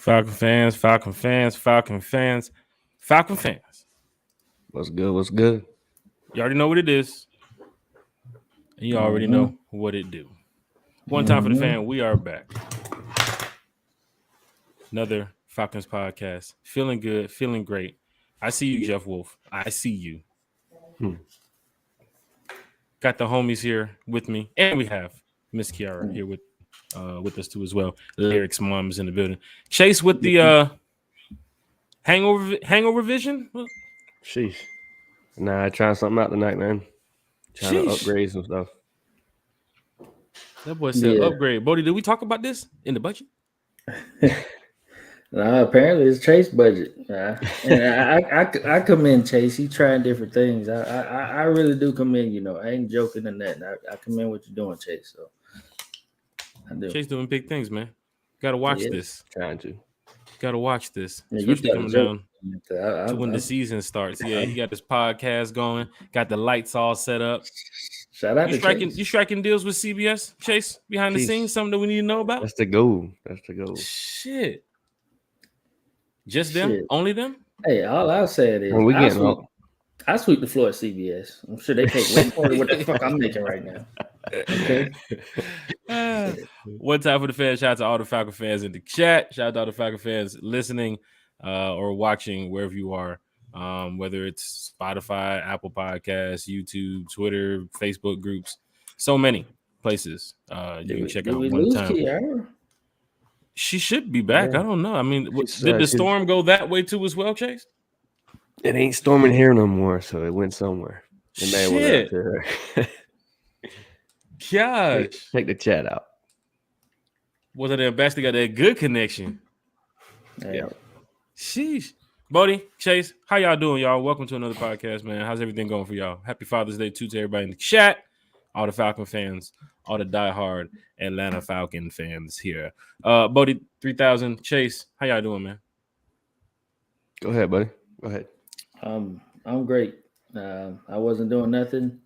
Falcon fans, Falcon fans, Falcon fans, Falcon fans. What's good? What's good? You already know what it is. And you already know what it do. One time for the fan, we are back. Another Falcons podcast. Feeling good, feeling great. I see you, Jeff Wolf. I see you. Got the homies here with me. And we have Miss Kiara here with us too as well. Lyric's mom is in the building. Chase with the hangover vision? Sheesh. Nah, trying something out tonight, man. Trying to upgrade some stuff. That boy said upgrade. Bodie, did we talk about this in the budget? No, apparently it's Chase budget. And I commend Chase. He's trying different things. I really do commend you. I ain't joking in that. I commend what you're doing, Chase. So I do. Chase doing big things, man. Got to watch this. Trying to. Got to watch this. Yeah, especially coming down to when the season starts. Yeah, he got this podcast going. Got the lights all set up. Shout out you striking deals with CBS, Chase, behind the scenes? Something that we need to know about? That's the goal. Shit. Just them? Only them? Hey, all I'll say is I sweep the floor at CBS. I'm sure they can't wait for what the fuck I'm making right now. Okay. One time for the fans. Shout out to all the Falcon fans in the chat. Shout out to all the Falcon fans listening or watching wherever you are. Whether it's Spotify, Apple Podcasts, YouTube, Twitter, Facebook groups, so many places you can check out one time. Kiara? She should be back. Yeah. I don't know. I mean, did the storm go that way too as well, Chase? It ain't storming here no more, so it went somewhere. Shit. Gosh. Take the chat out. Was it the ambassador got that good connection? Yeah. Sheesh. Bodie, Chase, how y'all doing, y'all? Welcome to another podcast, man. How's everything going for y'all? Happy Father's Day too to everybody in the chat, all the Falcon fans, all the diehard Atlanta Falcon fans here. Bodie 3000, Chase, how y'all doing, man? Go ahead, buddy. Go ahead. I'm great. I wasn't doing nothing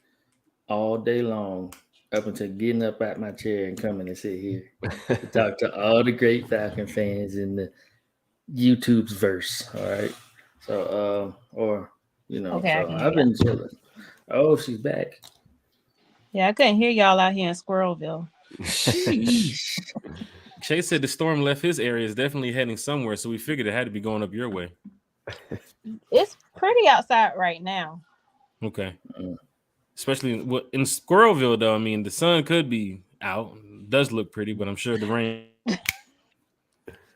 all day long up until getting up out my chair and coming and sit here to talk to all the great Falcon fans in the YouTube's verse. All right. So, okay, so I've been chilling. Oh, she's back. Yeah, I couldn't hear y'all out here in Squirrelville. Chase said the storm left his area. Is definitely heading somewhere, so we figured it had to be going up your way. It's pretty outside right now. Okay. Especially in Squirrelville, though. I mean, the sun could be out. It does look pretty, but I'm sure the rain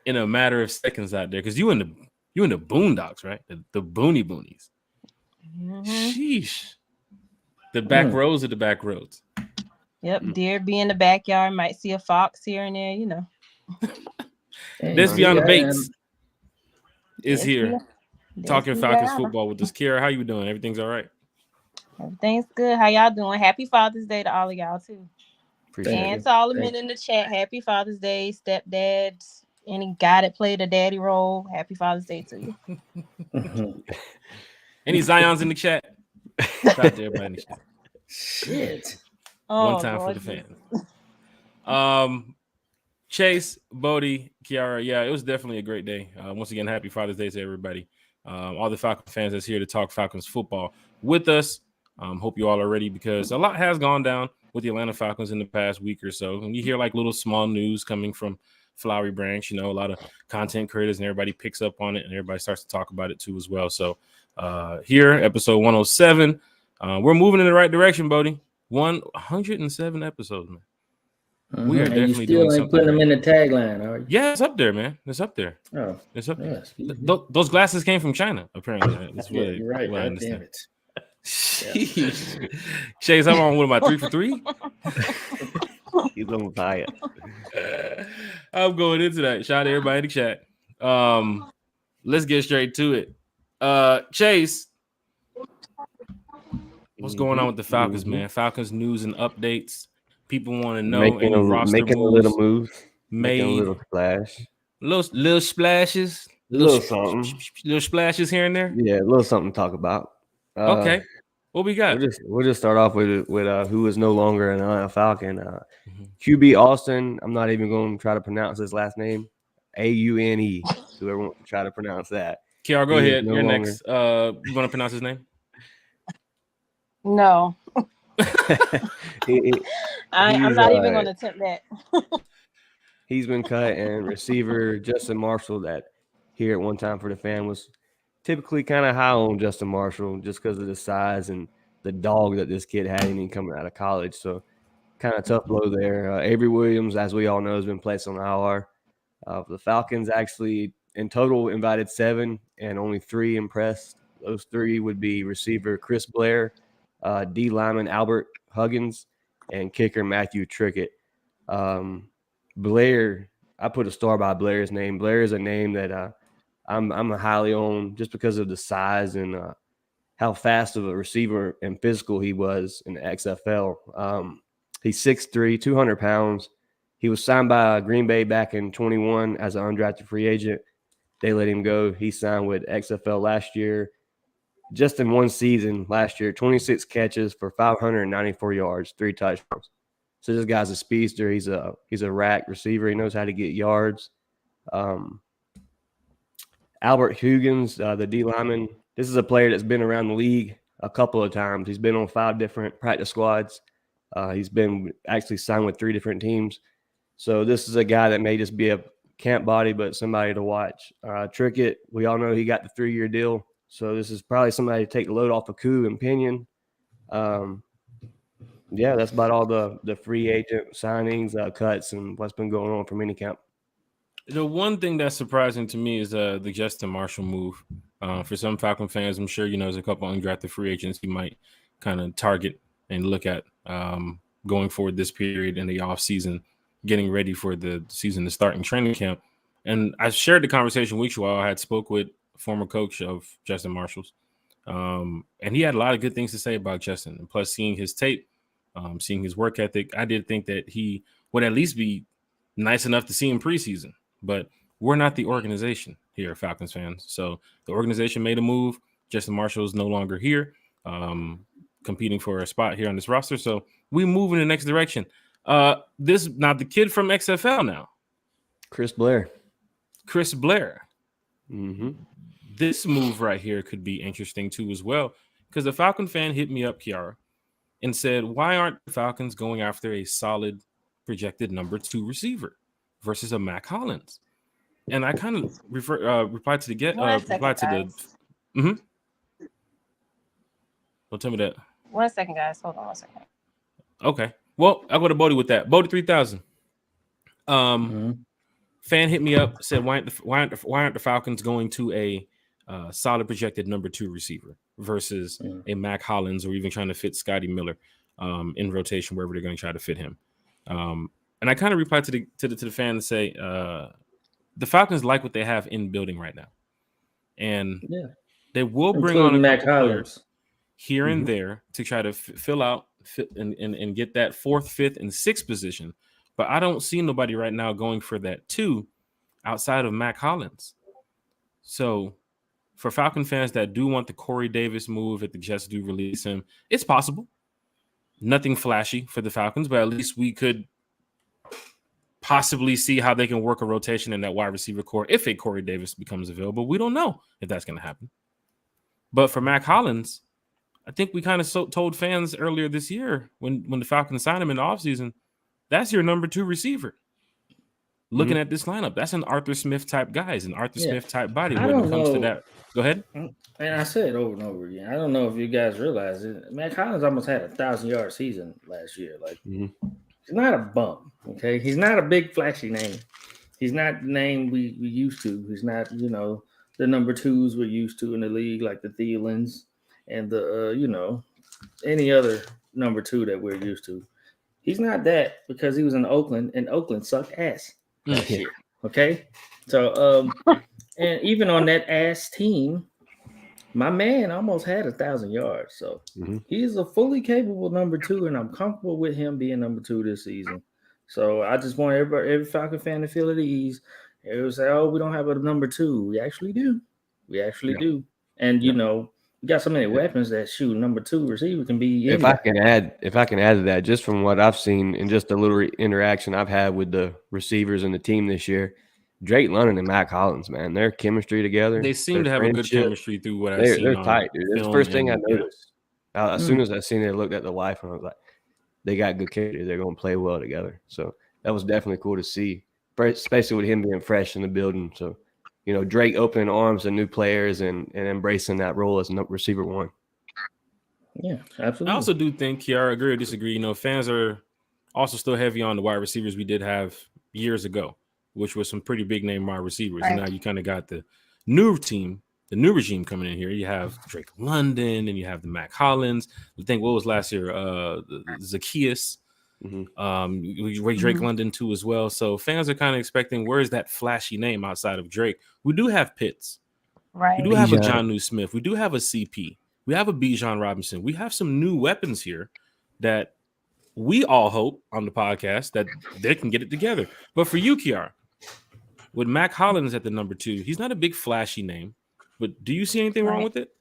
in a matter of seconds out there, because you in the boondocks, right? The boonies. Mm-hmm. Sheesh. The back roads are the back roads. Yep, deer be in the backyard. Might see a fox here and there, This Beyond the Bates is here. Talking Falcons football with us. Kiara, how you doing? Everything's all right? Everything's good. How y'all doing? Happy Father's Day to all of y'all, too. And to all the men in the chat, happy Father's Day, stepdads. Any guy that played a daddy role, happy Father's Day to you. Any Zions in the chat? Shout out to everybody in the chat. Shit. One time for the fans. Chase, Bodie, Kiara, yeah, it was definitely a great day. Once again, happy Father's Day to everybody. All the Falcon fans that's here to talk Falcons football with us. Hope you all are ready, because a lot has gone down with the Atlanta Falcons in the past week or so. And you hear like little small news coming from Flowery Branch, a lot of content creators, and everybody picks up on it and everybody starts to talk about it too as well. So here, episode 107, we're moving in the right direction, Bodie. 107 episodes, man. We are definitely doing something. Putting them in the tagline, are you? Yeah, it's up there, man. It's up there. Oh, it's up there. Those glasses came from China, apparently. That's what, you're right. What I understand. Damn it. Chase, I'm on with my 3 for 3. He's on fire. I'm going into that. Shout out to everybody in the chat. Let's get straight to it. Chase, what's going on with the Falcons, man? Falcons news and updates. People want to know making a little move, making a little splash, little splashes, little something, little splashes here and there. Yeah, a little something to talk about. Okay, what we got? We'll just start off with who is no longer an Falcon. QB Austin. I'm not even going to try to pronounce his last name. Aune. Whoever wants to try to pronounce that. Kiara, go ahead. You're next. You want to pronounce his name? No. I'm not even going to attempt that. He's been cut, and receiver Justin Marshall, that here at one time for the Fan was typically kind of high on Justin Marshall just because of the size and the dog that this kid had in him coming out of college. So kind of tough blow there. Avery Williams, as we all know, has been placed on IR. The Falcons actually in total invited 7 and only 3 impressed. Those 3 would be receiver Chris Blair, D lineman Albert Huggins, and kicker Matthew Trickett. Blair, I put a star by Blair's name. Blair is a name that I'm highly on just because of the size and how fast of a receiver and physical he was in the XFL. He's 6'3", 200 pounds. He was signed by Green Bay back in 21 as an undrafted free agent. They let him go. He signed with XFL last year. Just in one season last year, 26 catches for 594 yards, 3 touchdowns. So this guy's a speedster. He's a rack receiver. He knows how to get yards. Albert Huggins, the D lineman, this is a player that's been around the league a couple of times. He's been on 5 different practice squads. He's been actually signed with 3 different teams. So this is a guy that may just be a camp body, but somebody to watch. Trickett, we all know he got the 3-year deal. So this is probably somebody to take the load off of Koo and Pinion. Yeah, that's about all the free agent signings, cuts, and what's been going on for minicamp. The one thing that's surprising to me is the Justin Marshall move. For some Falcon fans, I'm sure there's a couple undrafted free agents you might kind of target and look at going forward this period in the offseason, getting ready for the season to start in training camp. And I shared the conversation with you all. I had spoke with a former coach of Justin Marshall's, and he had a lot of good things to say about Justin. And plus, seeing his tape, seeing his work ethic, I did think that he would at least be nice enough to see him preseason. But we're not the organization here, Falcons fans. So the organization made a move. Justin Marshall is no longer here, competing for a spot here on this roster. So we move in the next direction. This not the kid from XFL now. Chris Blair. Mm-hmm. This move right here could be interesting too as well, because the Falcon fan hit me up, Kiara, and said, why aren't the Falcons going after a solid projected number 2 receiver versus a Mac Hollins? And I kind of replied to the Well, tell me that. 1 second, guys. Hold on 1 second. Okay. Well, I'll go to Bodie with that. Bodie 3000. Fan hit me up, said, why aren't the Falcons going to a solid projected number 2 receiver versus a Mac Hollins, or even trying to fit Scotty Miller in rotation wherever they're going to try to fit him. And I kind of replied to the fan and say, the Falcons like what they have in building right now, and they will bring on a Mac Hollins here and there to try to fill out and get that 4th, 5th, and 6th position. But I don't see nobody right now going for that 2 outside of Mac Hollins. So for Falcon fans that do want the Corey Davis move, if the Jets do release him, it's possible. Nothing flashy for the Falcons, but at least we could possibly see how they can work a rotation in that wide receiver core if a Corey Davis becomes available. We don't know if that's going to happen. But for Mac Hollins, I think we kind of told fans earlier this year when the Falcons signed him in the offseason, that's your number 2 receiver. Looking at this lineup, that's an Arthur Smith type guy. He's an Arthur Smith type body when it comes to that. Go ahead. And I said it over and over again. I don't know if you guys realize it. Mac Hollins almost had a 1,000-yard season last year. Like, he's not a bum, okay? He's not a big flashy name. He's not the name we used to. He's not, the number 2s we're used to in the league, like the Thielens and the, any other number 2 that we're used to. He's not that because he was in Oakland, and Oakland sucked ass last year. Okay, so and even on that ass team, my man almost had 1,000 yards. So he's a fully capable number 2, and I'm comfortable with him being number 2 this season. So I just want every Falcon fan to feel at ease. Everyone say, "Oh, we don't have a number 2." We actually do. We actually do. And we got so many weapons that number 2 receiver can be. If I can add to that, just from what I've seen and just a little interaction I've had with the receivers and the team this year, Drake London and Mac Hollins, man, their chemistry together. They seem to have a good chemistry through what I've seen. They're tight, dude. That's the first thing I noticed. As soon as I seen it, I looked at the wife and I was like, they got good chemistry. They're going to play well together. So that was definitely cool to see, especially with him being fresh in the building. So, Drake opening arms to new players and embracing that role as receiver one. Yeah, absolutely. I also do think, Kiara, agree or disagree, fans are also still heavy on the wide receivers we did have years ago, which was some pretty big name wide receivers. Right. And now you kind of got the new team, the new regime coming in here. You have Drake London and you have the Mac Hollins. I think what was last year? Zacchaeus. Drake London too as well. So fans are kind of expecting, where's that flashy name outside of Drake? We do have Pitts. Right. We do have a Jonnu Smith. We do have a CP. We have a Bijan Robinson. We have some new weapons here that we all hope on the podcast that they can get it together. But for you, Kiara, with Mac Hollins at the number 2, he's not a big flashy name, but do you see anything wrong with it?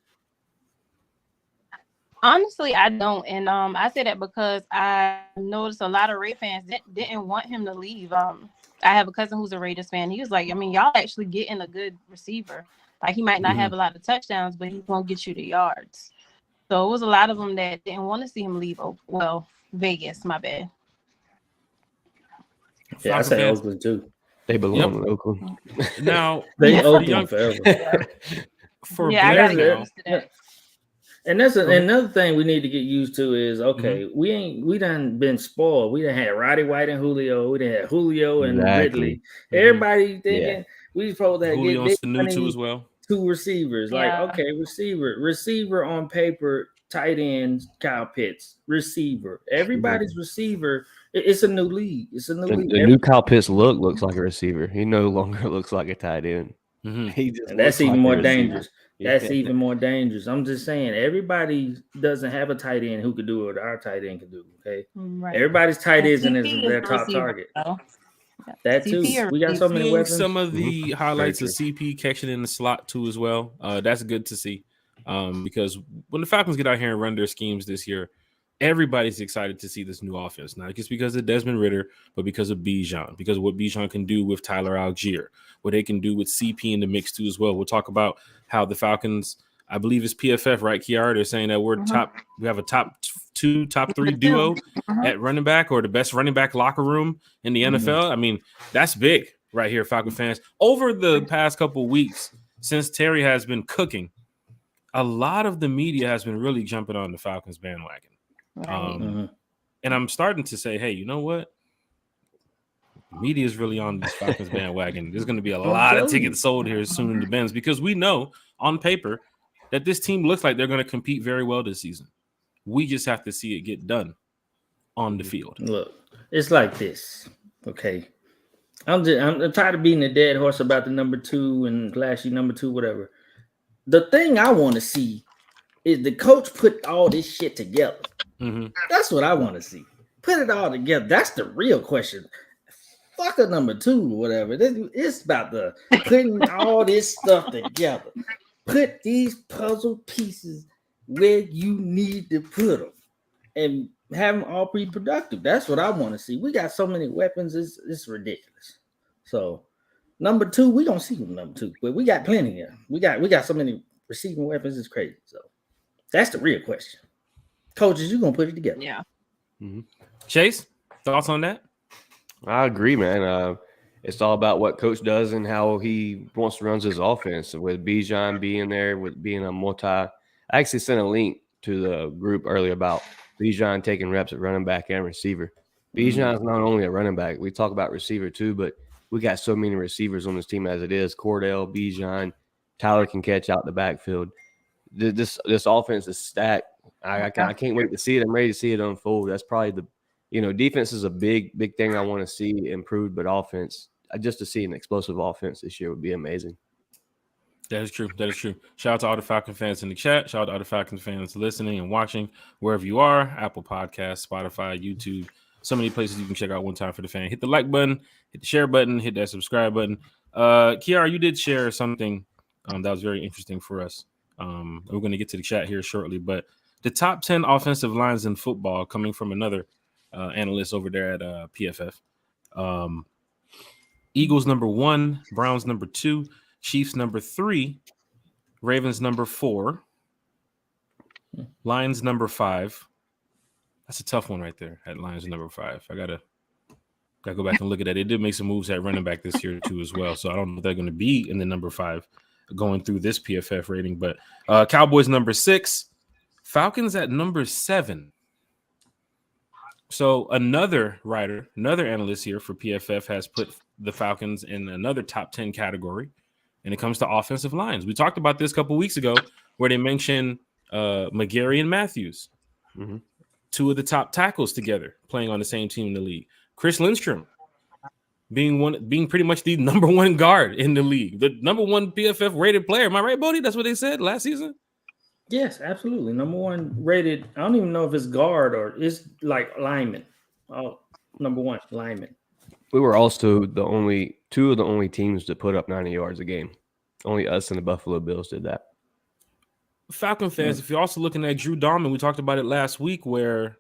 Honestly, I don't. And I say that because I noticed a lot of Raiders fans didn't want him to leave. I have a cousin who's a Raiders fan. He was like, y'all actually getting a good receiver. Like, he might not have a lot of touchdowns, but he's going to get you the yards. So it was a lot of them that didn't want to see him leave. Well, Vegas, my bad. Yeah, I say Oakland too. They belong in Oakland. Now, they Oakland forever. I got to get used to that. And that's another thing we need to get used to is, we done been spoiled. We done had Roddy White and Julio. We done had Julio and Ridley. Everybody thinking we supposed to Julio get big money too as well. 2 receivers. Receiver on paper, tight ends, Kyle Pitts, receiver. Everybody's receiver. It's a new league. It's a new league. The new Kyle Pitts looks like a receiver. He no longer looks like a tight end. That's even more dangerous. That's even more dangerous. I'm just saying, everybody doesn't have a tight end who could do what our tight end can do. Okay, right. Everybody's tight end is their top target. That too. We got so many weapons. Some of the highlights of CP catching in the slot too as well. That's good to see. Because when the Falcons get out here and run their schemes this year, everybody's excited to see this new offense. Not just because of Desmond Ridder, but because of Bijan, because of what Bijan can do with Tyler Algier, what they can do with CP in the mix too as well. We'll talk about how the Falcons, I believe it's PFF, right, Kiara? They're saying that we have a top 3 duo at running back, or the best running back locker room in the NFL. I mean, that's big right here, Falcon fans. Over the past couple of weeks, since Terry has been cooking, a lot of the media has been really jumping on the Falcons bandwagon. And I'm starting to say, hey, you know what? The media is really on this Falcons bandwagon. There's going to be a lot of tickets sold here soon in the Benz, because we know on paper that this team looks like they're going to compete very well this season. We just have to see it get done on the field. Look, it's like this. Okay. I'm tired of beating a dead horse about the number 2 and flashy number 2, whatever. The thing I want to see is the coach put all this shit together. That's what I want to see. Put it all together. That's the real question. Fuck a number 2 or whatever. It's about the putting all this stuff together. Put these puzzle pieces where you need to put them and have them all be productive. That's what I want to see. We got so many weapons. It's ridiculous. So number 2, we don't see number 2, but we got plenty here. We got so many receiving weapons. It's crazy. So that's the real question. Coaches, you're going to put it together. Yeah. Chase, thoughts on that? I agree, man. It's all about what coach does and how he wants to run his offense. With Bijan being there, with being a I actually sent a link to the group earlier about Bijan taking reps at running back and receiver. Bijan is not only a running back. We talk about receiver too, but we got so many receivers on this team as it is. Cordell, Bijan, Tyler can catch out the backfield. This offense is stacked. I can't wait to see it. I'm ready to see it unfold. That's probably defense is a big thing I want to see improved, but offense, just to see an explosive offense this year would be amazing. That is true. Shout out to all the Falcon fans in the chat. Shout out to all the Falcon fans listening and watching wherever you are. Apple Podcasts, Spotify, YouTube. So many places you can check out One Time for the Fan. Hit the like button, hit the share button, hit that subscribe button. Kiara, you did share something that was very interesting for us. We're going to get to the chat here shortly, but the top 10 offensive lines in football, coming from another analyst over there at PFF. Eagles number 1, Browns number 2, Chiefs number 3, Ravens number 4, Lions number 5. That's a tough one right there at Lions number 5. I gotta go back and look at that. They did make some moves at running back this year too as well. So I don't know if they're going to be in the number 5 going through this PFF rating. But Cowboys number 6, Falcons at number 7. So another analyst here for PFF has put the Falcons in another top 10 category, and it comes to offensive lines. We talked about this a couple weeks ago where they mentioned McGarry and Matthews, two of the top tackles together playing on the same team in the league. Chris Lindstrom being pretty much the number 1 guard in the league, the number 1 PFF rated player. Am I right, Bodie? That's what they said last season. Yes, absolutely. Number 1 rated. I don't even know if it's guard or it's like lineman. Oh, number 1 lineman. We were also two of the only teams to put up 90 yards a game. Only us and the Buffalo Bills did that. Falcon fans, if you're also looking at Drew Dalman, we talked about it last week where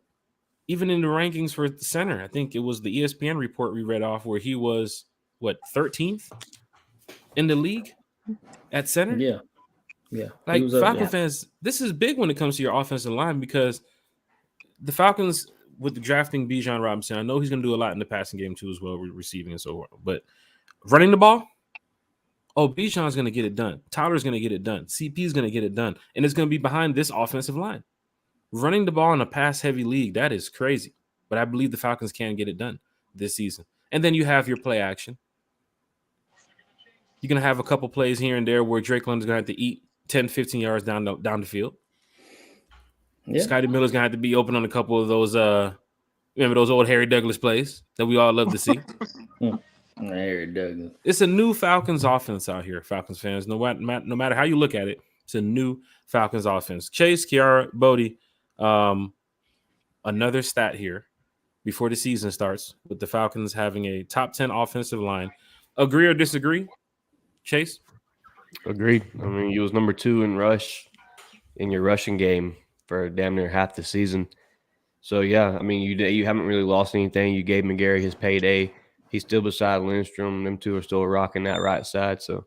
even in the rankings for the center, I think it was the ESPN report we read off where he was, 13th in the league at center? Yeah. Like Falcon fans, this is big when it comes to your offensive line because the Falcons, with the drafting Bijan Robinson, I know he's going to do a lot in the passing game too as well, receiving and so on. But running the ball, Bijan's going to get it done. Tyler's going to get it done. CP's going to get it done. And it's going to be behind this offensive line. Running the ball in a pass-heavy league, that is crazy. But I believe the Falcons can get it done this season. And then you have your play action. You're going to have a couple plays here and there where Drake London's going to have to eat 10, 15 yards down the field. Yeah. Scotty Miller's going to have to be open on a couple of those, remember those old Harry Douglas plays that we all love to see? Harry Douglas. It's a new Falcons offense out here, Falcons fans. No matter how you look at it, it's a new Falcons offense. Chase, Kiara, Bodie, another stat here before the season starts with the Falcons having a top 10 offensive line. Agree or disagree, Chase? Agreed. I mean, you was number 2 in rush in your rushing game for damn near half the season. So, yeah, I mean, you haven't really lost anything. You gave McGarry his payday. He's still beside Lindstrom. Them two are still rocking that right side. So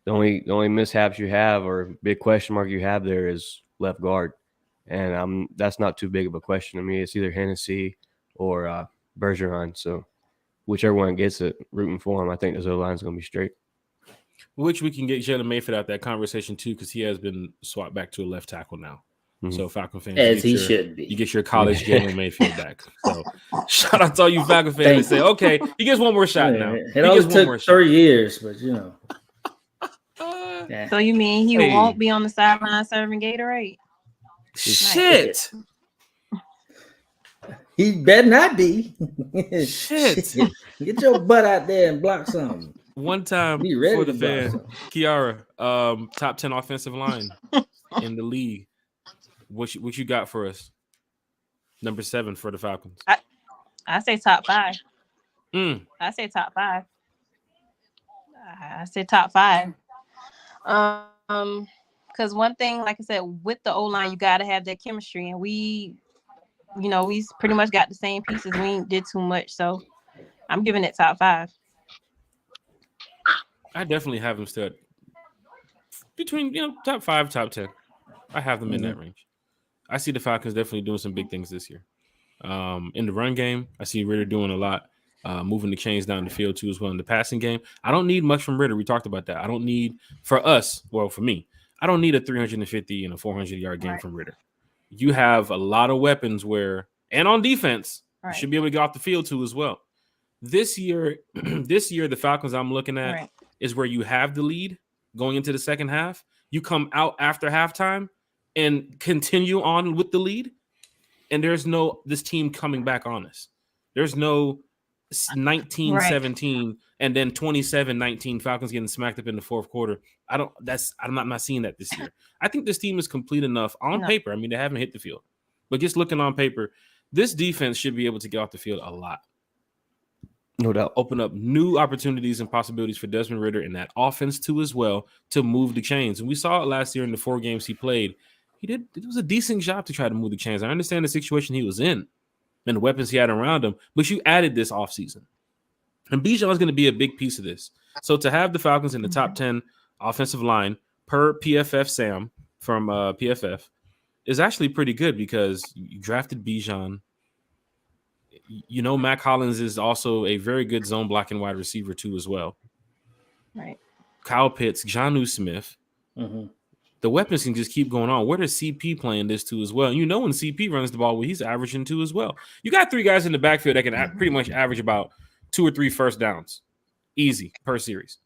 the only mishaps you have or big question mark you have there is left guard. And that's not too big of a question to me. It's either Hennessy or Bergeron. So whichever one gets it, rooting for him, I think this O-line's going to be straight. Which we can get Jalen Mayfield out that conversation too, because he has been swapped back to a left tackle now. So Falcon fans, as he should be. You get your college Jalen Mayfield back. So shout out to all you Falcon fans and say, okay, he gets one more shot now. It only took 3 years, but you know. So you mean he won't be on the sideline serving Gatorade? Shit. He better not be. Shit. Get your butt out there and block something. One time for the fan, Kiara, top 10 offensive line in the league. What you got for us? Number 7 for the Falcons. I say top 5. I say top 5. I say top 5. Because one thing, like I said, with the O-line, you got to have that chemistry, and we pretty much got the same pieces. We ain't did too much, so I'm giving it top 5. I definitely have them still between top 5, top 10. I have them in that range. I see the Falcons definitely doing some big things this year. In the run game, I see Ritter doing a lot, moving the chains down the field too as well. In the passing game, I don't need much from Ritter. We talked about that. I don't need, for me, I don't need a 350 and a 400-yard game from Ritter. You have a lot of weapons and on defense, you should be able to get off the field too as well. This year, the Falcons I'm looking at is where you have the lead going into the second half. You come out after halftime and continue on with the lead, and there's no this team coming back on us. There's no 19-17 and then 27-19 Falcons getting smacked up in the fourth quarter. I'm not seeing that this year. I think this team is complete enough on paper. I mean, they haven't hit the field, but just looking on paper, this defense should be able to get off the field a lot. No doubt. Open up new opportunities and possibilities for Desmond Ritter and that offense too as well to move the chains. And we saw it last year in the 4 games he played. It was a decent job to try to move the chains. I understand the situation he was in and the weapons he had around him, but you added this offseason. And Bijan is going to be a big piece of this. So to have the Falcons in the top 10 offensive line per PFF Sam from PFF is actually pretty good because you drafted Bijan. You know, Mac Hollins is also a very good zone blocking wide receiver too as well. Right. Kyle Pitts, Jonnu Smith. Mm-hmm. The weapons can just keep going on. Where does CP playing this too as well? You know, when CP runs the ball, well, he's averaging 2 as well. You got 3 guys in the backfield that can pretty much average about 2 or 3 first downs, easy per series.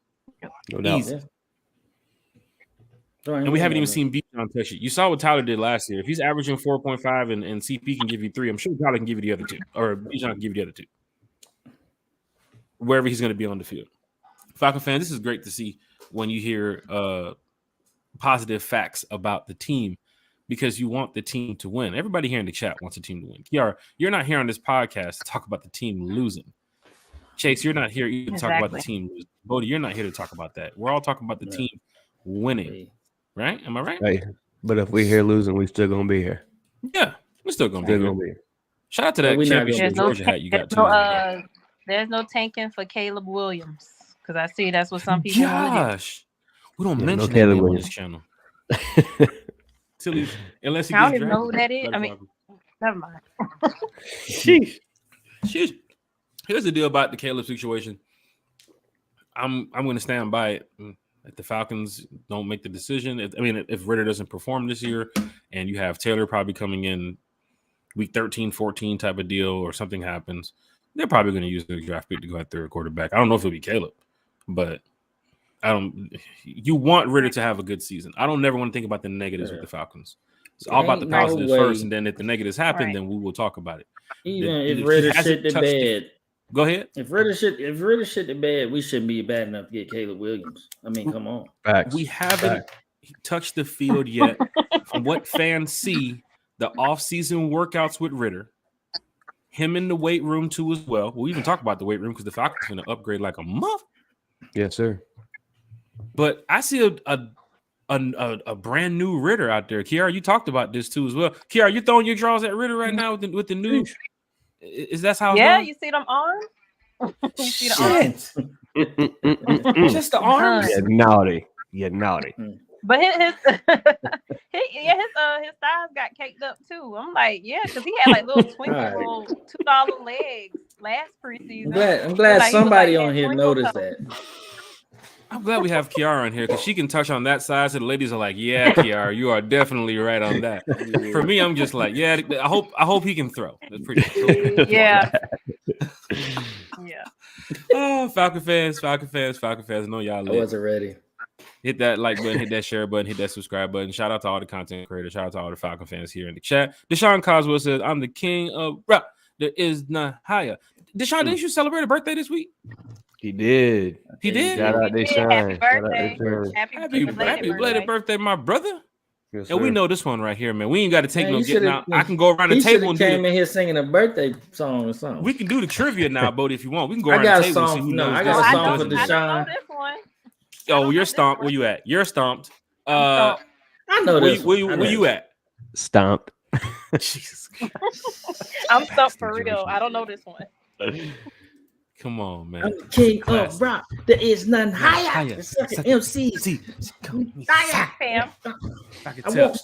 No doubt. Easy. And we haven't even seen Bijan touch it. You saw what Tyler did last year. If he's averaging 4.5 and CP can give you 3, I'm sure Tyler can give you the other 2, or Bijan can give you the other 2, wherever he's going to be on the field. Falcon fans, this is great to see when you hear positive facts about the team because you want the team to win. Everybody here in the chat wants the team to win. Kiara, you're not here on this podcast to talk about the team losing. Chase, you're not here either to talk about the team losing. Bodie, you're not here to talk about that. We're all talking about the team winning. Right? Am I right? Hey, but if we're here losing, we still gonna be here. Yeah, we're still gonna be here. Shout out to that championship Georgia hat you got too. There's no tanking for Caleb Williams because I see that's what some people want. We don't mention Caleb on this channel. Unless he I don't even know who that is. I mean, never mind. Sheesh. Here's the deal about the Caleb situation. I'm going to stand by it. If the Falcons don't make the decision, if Ridder doesn't perform this year, and you have Taylor probably coming in week 13, 14 type of deal, or something happens, they're probably going to use the draft pick to go after a quarterback. I don't know if it'll be Caleb, but you want Ridder to have a good season. I don't never want to think about the negatives with the Falcons. It's all about the positives first, and then if the negatives happen, then we will talk about it. Even if Ridder shit the bed. Go ahead. If Ridder shit the bed, we shouldn't be bad enough to get Caleb Williams. I mean, come on. Facts. We haven't touched the field yet. From what fans see, the off-season workouts with Ridder, him in the weight room too as well. We'll even talk about the weight room because the Falcons are going to upgrade like a month. Yes, sir. But I see a brand new Ridder out there. Kiara, you talked about this too as well. Kiara, you throwing your draws at Ridder right now with the new. Is that how? Yeah, you see them arms. You see the arms. Just the arms. Yeah, naughty. But his thighs got caked up too. I'm like, yeah, because he had like little twinkle $2 legs last preseason. I'm glad somebody on here noticed that. I'm glad we have Kiara on here because she can touch on that side. So the ladies are like, "Yeah, Kiara, you are definitely right on that." For me, I'm just like, "Yeah, I hope he can throw." That's pretty cool. Yeah. Yeah. Oh, Falcon fans! I know y'all. I wasn't ready. Hit that like button, hit that share button, hit that subscribe button. Shout out to all the content creators. Shout out to all the Falcon fans here in the chat. Deshaun Coswell says, "I'm the king of rap. There is none higher." Deshaun, didn't you celebrate a birthday this week? He did. Shout out Deshaun. Happy birthday. Happy belated birthday, my brother. Yes, and we know this one right here, man. We ain't got to take no get now. I can go around the table and came in here singing a birthday song or something. We can do the trivia now, Bodie, if you want. We can go around the table and see who knows. I got a song for Deshaun. Oh, you're stomped. Where you at? You're stomped. I know this. Where you at? Stomped. Jesus. I'm stumped for real. I don't know this one. Come on, man. I'm the king of rock. There is none higher. MCs. Fam. I can tell.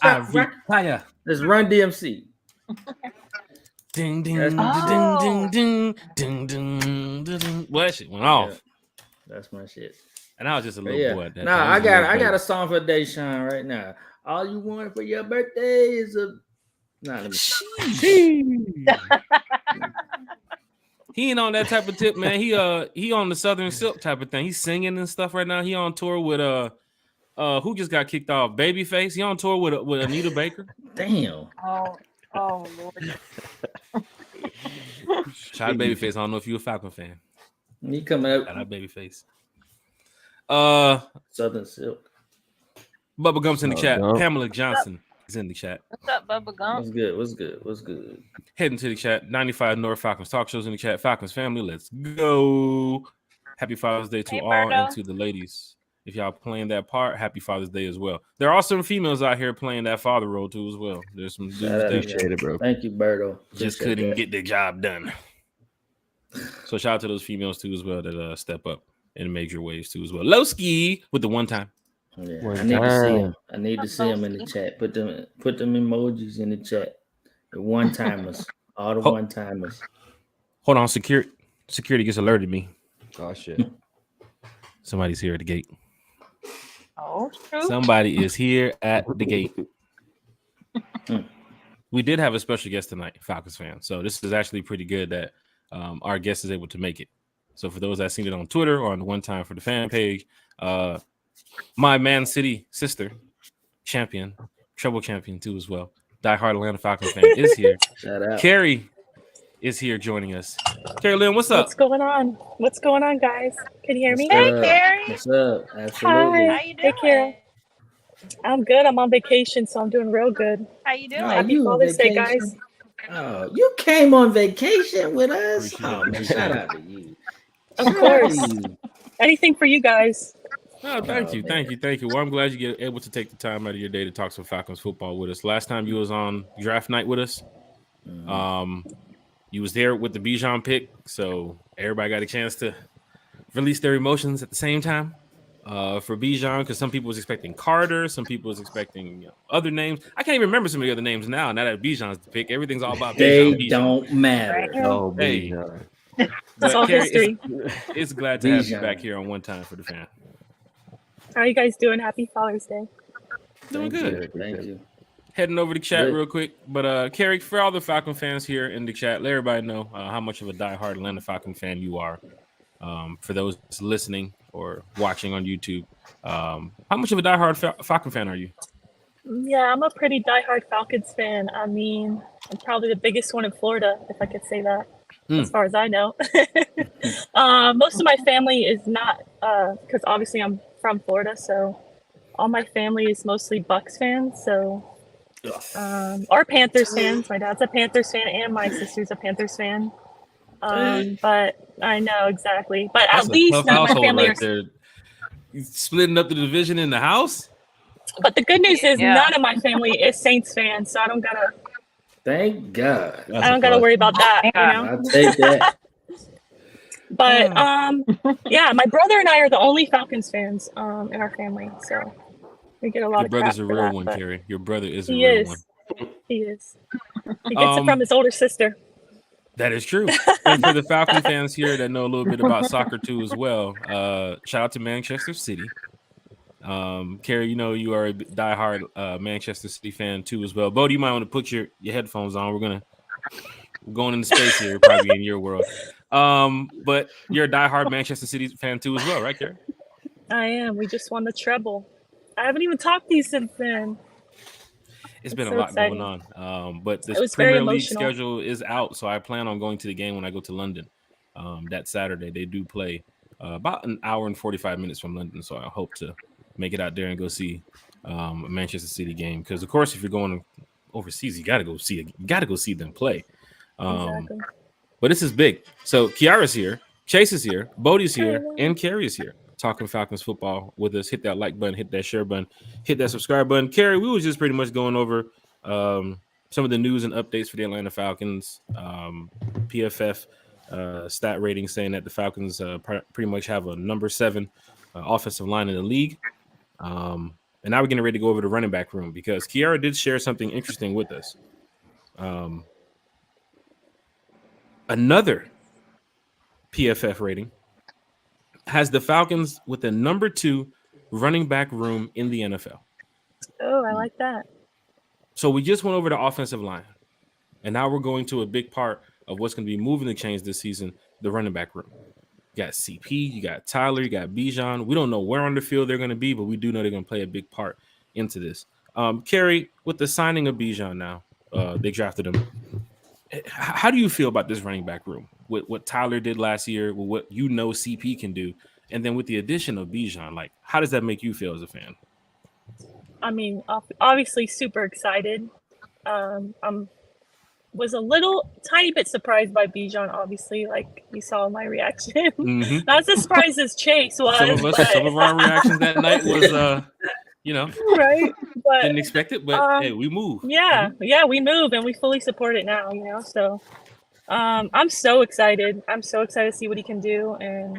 Higher. Let's Run DMC. Ding ding ding ding ding ding ding. Well, that shit went off. Yeah, that's my shit. And I was just a little boy. I got a song for Deshaun right now. All you want for your birthday is a. Nah, let me. He ain't on that type of tip, man. He on the Southern Silk type of thing. He's singing and stuff right now. He on tour with who just got kicked off? Babyface. He on tour with Anita Baker. Damn. Oh Lord. Shout out Babyface. I don't know if you a Falcon fan. He coming up. Shout out Babyface. Southern Silk. Bubba Gump's in the chat. Pamela Johnson is in the chat. What's up, Bubba Gump? What's good? Heading to the chat. 95 North Falcons talk shows in the chat. Falcons family, let's go. Happy Father's Day to all and to the ladies. If y'all playing that part, happy Father's Day as well. There are some females out here playing that father role too as well. There's some dudes that. Bro. Thank you, Berto. Just couldn't get the job done. So shout out to those females too as well that step up in major ways too as well. Lowski with the one time. Yeah, I need to see them. I need to see them in the chat. Put them emojis in the chat. The one timers, all the one timers. Hold on, security just alerted me. Oh shit! Somebody's here at the gate. Oh, true. Somebody is here at the gate. We did have a special guest tonight, Falcons fan. So this is actually pretty good that our guest is able to make it. So for those that seen it on Twitter or on the One Time for the Fan page, my Man City sister, champion, treble champion too as well, diehard Atlanta Falcons fan is here. Shout out. Carrie is here joining us. Carrie Lynn, what's up? What's going on? What's going on, guys? Can you hear me? Hey, Carrie. What's up? Absolutely. Hi. How you doing? Hey, Kara. I'm good. I'm on vacation, so I'm doing real good. How you doing? Oh, Happy you on Father's Day, vacation? guys. Oh, you came on vacation with us? Appreciate Oh, it. man, shout out to you. Of Shout out course. to you. Anything for you guys. Oh, thank you. Man. Well, I'm glad you get able to take the time out of your day to talk some Falcons football with us. Last time you was on draft night with us, you was there with the Bijan pick, so everybody got a chance to release their emotions at the same time. For Bijan, because some people was expecting Carter, some people was expecting other names. I can't even remember some of the other names now. Now that Bijan's the pick, everything's all about They Bijan. don't matter. Oh, Hey. Bijan. It's But all Carrie, history. It's glad to have you Bijan. back here on One Time for the Fan. How are you guys doing? Happy Father's Day. Doing Thank good. you. Thank you. Heading over the chat Good. real quick. But Carrie, for all the Falcon fans here in the chat, let everybody know how much of a diehard Atlanta Falcon fan you are. For those listening or watching on YouTube, how much of a diehard Falcon fan are you? Yeah, I'm a pretty diehard Falcons fan. I mean, I'm probably the biggest one in Florida, if I could say that, as far as I know. Most of my family is not, because obviously I'm from Florida, so all my family is mostly Bucks fans. So, or Panthers fans. My dad's a Panthers fan, and my sister's a Panthers fan. But I know exactly. But That's at a least tough none of my household family right are. there. You splitting up the division in the house. But the good news is Yeah. none of my family is Saints fans, so I don't gotta Thank God. worry about that. You know. I'll take that. But yeah, my brother and I are the only Falcons fans in our family, so we get a lot Your of brother's crap a for real that, one, but Carrie. Your brother is a He real is. one. He is. He gets it from his older sister. That is true. And for the Falcon fans here that know a little bit about soccer too as well, shout out to Manchester City. Carrie, you know you are a diehard Manchester City fan too as well. Bo, you might want to put your headphones on. We're going into space here, probably in your world. But you're a diehard Manchester City fan too as well, right, Carrie? I am. We just won the treble. I haven't even talked to you since then. It's been It's a so lot exciting. going on. But It the was very Premier League emotional. schedule is out, so I plan on going to the game when I go to London. That Saturday they do play about an hour and 45 minutes from London, so I hope to make it out there and go see a Manchester City game. Because of course, if you're going overseas, you got to go see them play. Exactly. But this is big. So Kiara's here, Chase is here, Bodie's here, and Carrie is here. Talking Falcons football with us. Hit that like button, hit that share button, hit that subscribe button. Carrie, we was just pretty much going over some of the news and updates for the Atlanta Falcons. PFF stat rating saying that the Falcons pretty much have a number 7 offensive line in the league. And now we're getting ready to go over the running back room because Kiara did share something interesting with us. Another PFF rating has the Falcons with the number 2 running back room in the NFL. Oh, I like that. So we just went over the offensive line, and now we're going to a big part of what's going to be moving the chains this season, the running back room. You got CP, you got Tyler, you got Bijan. We don't know where on the field they're going to be, but we do know they're going to play a big part into this. Carrie, with the signing of Bijan now, they drafted him. How do you feel about this running back room? With what Tyler did last year, with what you know CP can do, and then with the addition of Bijan, like how does that make you feel as a fan? I mean, obviously super excited. Was a little tiny bit surprised by Bijan, obviously, like you saw my reaction. Mm-hmm. Not as surprised as Chase was. Some of our reactions that night was right. But didn't expect it, but hey, we move. yeah, we move and we fully support it now, so I'm so excited. I'm so excited to see what he can do. And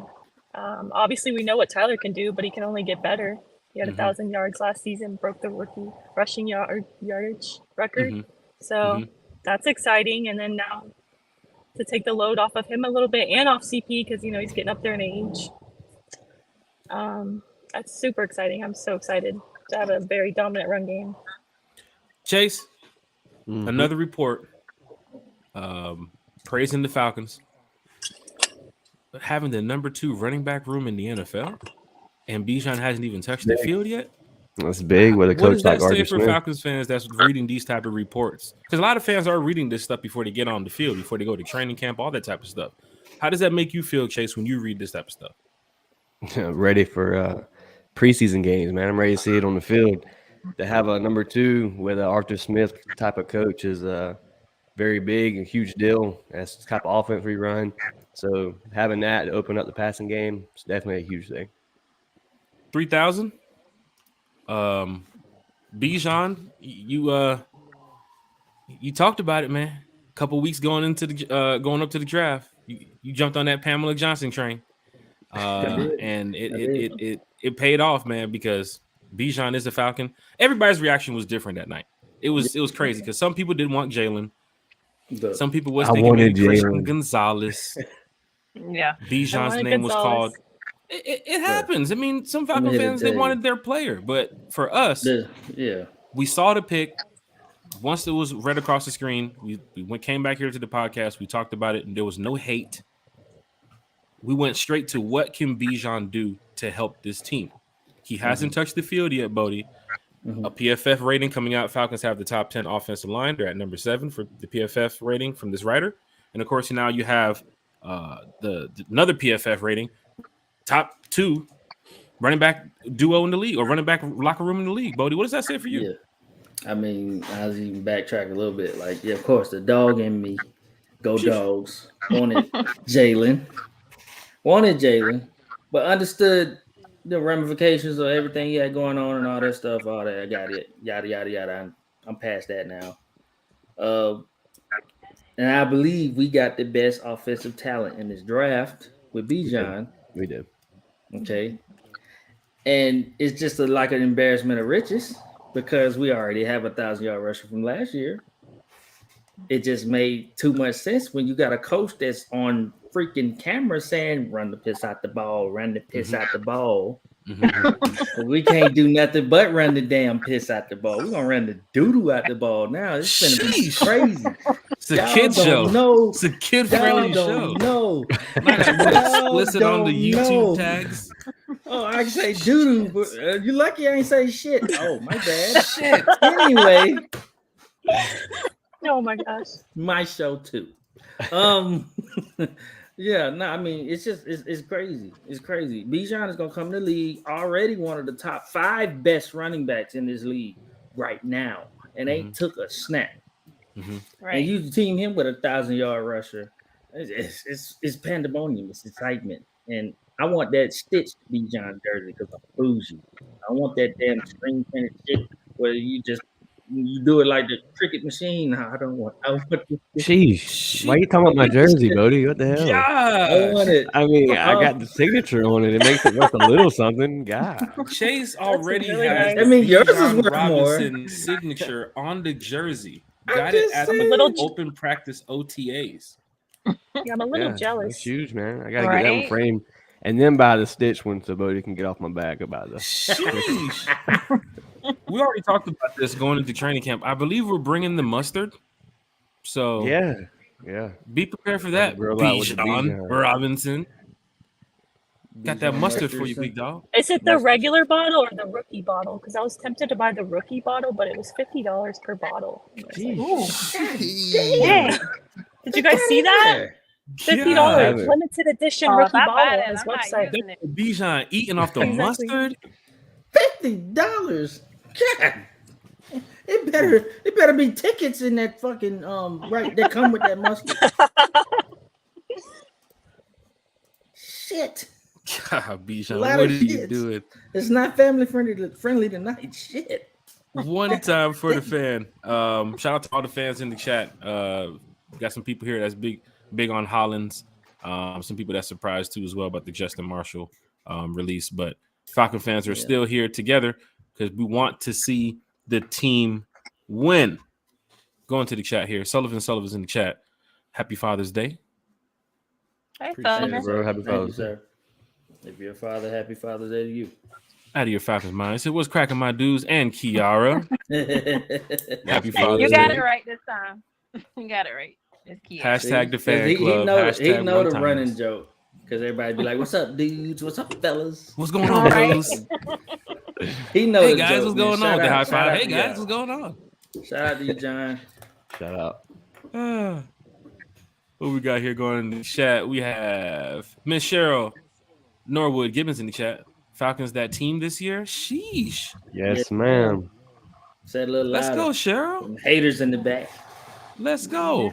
obviously, we know what Tyler can do, but he can only get better. He had 1,000 yards last season, broke the rookie rushing yardage record. So that's exciting. And then now to take the load off of him a little bit and off CP because, you know, he's getting up there in age. That's super exciting. I'm so excited to have a very dominant run game. Chase, another report praising the Falcons, but having the number 2 running back room in the NFL, and Bijan hasn't even touched the field yet. That's big with a coach like Arthur Smith. For Falcons fans that's reading these type of reports? Because a lot of fans are reading this stuff before they get on the field, before they go to training camp, all that type of stuff. How does that make you feel, Chase, when you read this type of stuff? Ready for preseason games, man. I'm ready to see it on the field. To have a number 2 with an Arthur Smith type of coach is very big, a huge deal. That's the type of offense we run. So having that to open up the passing game is definitely a huge thing. 3,000. Bijan, you talked about it, man. A couple weeks going up to the draft, you jumped on that Pamela Johnson train, and it paid off, man. Because Bijan is a Falcon. Everybody's reaction was different that night. It was crazy because some people didn't want Jalen. Some people was thinking maybe Christian Gonzalez. Yeah, Bijan's name was called. It happens. I mean, some Falcon fans, they wanted their player. But for us, we saw the pick. Once it was read across the screen, we came back here to the podcast. We talked about it, and there was no hate. We went straight to what can Bijan do to help this team. He hasn't touched the field yet, Bodie. A PFF rating coming out. Falcons have the top 10 offensive line. They're at number 7 for the PFF rating from this writer. And, of course, now you have another PFF rating. Top 2 running back duo in the league, or running back locker room in the league. Bodie, what does that say for you? Yeah. I mean, I was even backtrack a little bit. Like, yeah, of course, the dog in me, go Dogs, wanted Jalen, but understood the ramifications of everything he had going on and all that stuff, all that. I got it, yada, yada, yada. I'm past that now. And I believe we got the best offensive talent in this draft with Bijan. We did. Okay. And it's just like an embarrassment of riches because we already have 1,000-yard rusher from last year. It just made too much sense when you got a coach that's on freaking camera saying, run the piss out the ball, run the piss out the ball. But we can't do nothing but run the damn piss out the ball. We're going to run the doo-doo out the ball now. It's going to be crazy. It's a kid show. It's a kid-friendly show. No. Explicit on the YouTube tags. Oh, I can say doo-doo, but you're lucky I ain't say shit. Oh, my bad. Shit. Anyway. Oh, my gosh. My show, too. Yeah, no, I mean, it's just, it's crazy. It's crazy. Bijan is going to come to the league, already one of the top 5 best running backs in this league right now, and ain't took a snap. Right. And you team him with 1,000-yard rusher. It's pandemonium. It's excitement. And I want that Stitch Bijan jersey because I'm bougie. I want that damn screen printed shit where you do it like the cricket machine. I want Sheesh. Why are you talking about my jersey, Bodie? What the hell? I want it. I mean, I got the signature on it. It makes it worth a little something. God. Chase already really has nice. I mean, yours is Bijan worth more. Robinson signature on the jersey. I'm Got it just at saying. the Little- open practice OTAs. Yeah, I'm a little That's jealous. huge, man. I got to get that one framed and then buy the Stitch one so Bodie can get off my back about this. Sheesh. We already talked about this going into training camp. I believe we're bringing the mustard. So Yeah. be prepared for that. Grill out with the Bijan Bijan. Robinson. Got that Bijan mustard for you, Robinson. big dog. Is it the regular bottle or the rookie bottle? Because I was tempted to buy the rookie bottle, but it was $50 per bottle. And I was like, ooh, dang. Did you guys see that? $50 Yeah. limited edition Oh, if rookie I buy bottle that, on his I'm not website. using it. Bijan eating off the Exactly. mustard. $50. God. It better be tickets in that fucking right that come with that mustard. Shit. God, Bijan, Lot what of are you kids. doing? It's not family friendly tonight. Shit. One time for the fan. Shout out to all the fans in the chat. Got some people here that's big big on Hollins. Some people that surprised too as well about the Justin Marshall release. But Falcon fans are still here together because we want to see the team win. Go into the chat here. Sullivan's in the chat. Happy Father's Day. Hey, Appreciate Sullivan. it, bro. Happy Thank you, Father's Day. sir. If you're a father, happy Father's Day to you. Out of your Falcons mind. So what's cracking, my dudes and Kiara? Happy Father's You Day. got it right this time. You got it right. It's Kiara. Hashtag the fan He club. know Hashtag the one running times. joke because everybody be like, "What's up, dudes? What's up, fellas?" What's going on, fellas? He knows. Hey the guys, joke, what's man. going on? Shout The out- high shout five. out Hey to guys, y'all. what's going on? Shout out to you, John. Shout out. What we got here going in the chat? We have Miss Cheryl Norwood Gibbons in the chat. Falcons that team this year? Sheesh. Yes, ma'am. Say it a little Let's louder. go, Cheryl. Some haters in the back. Let's go.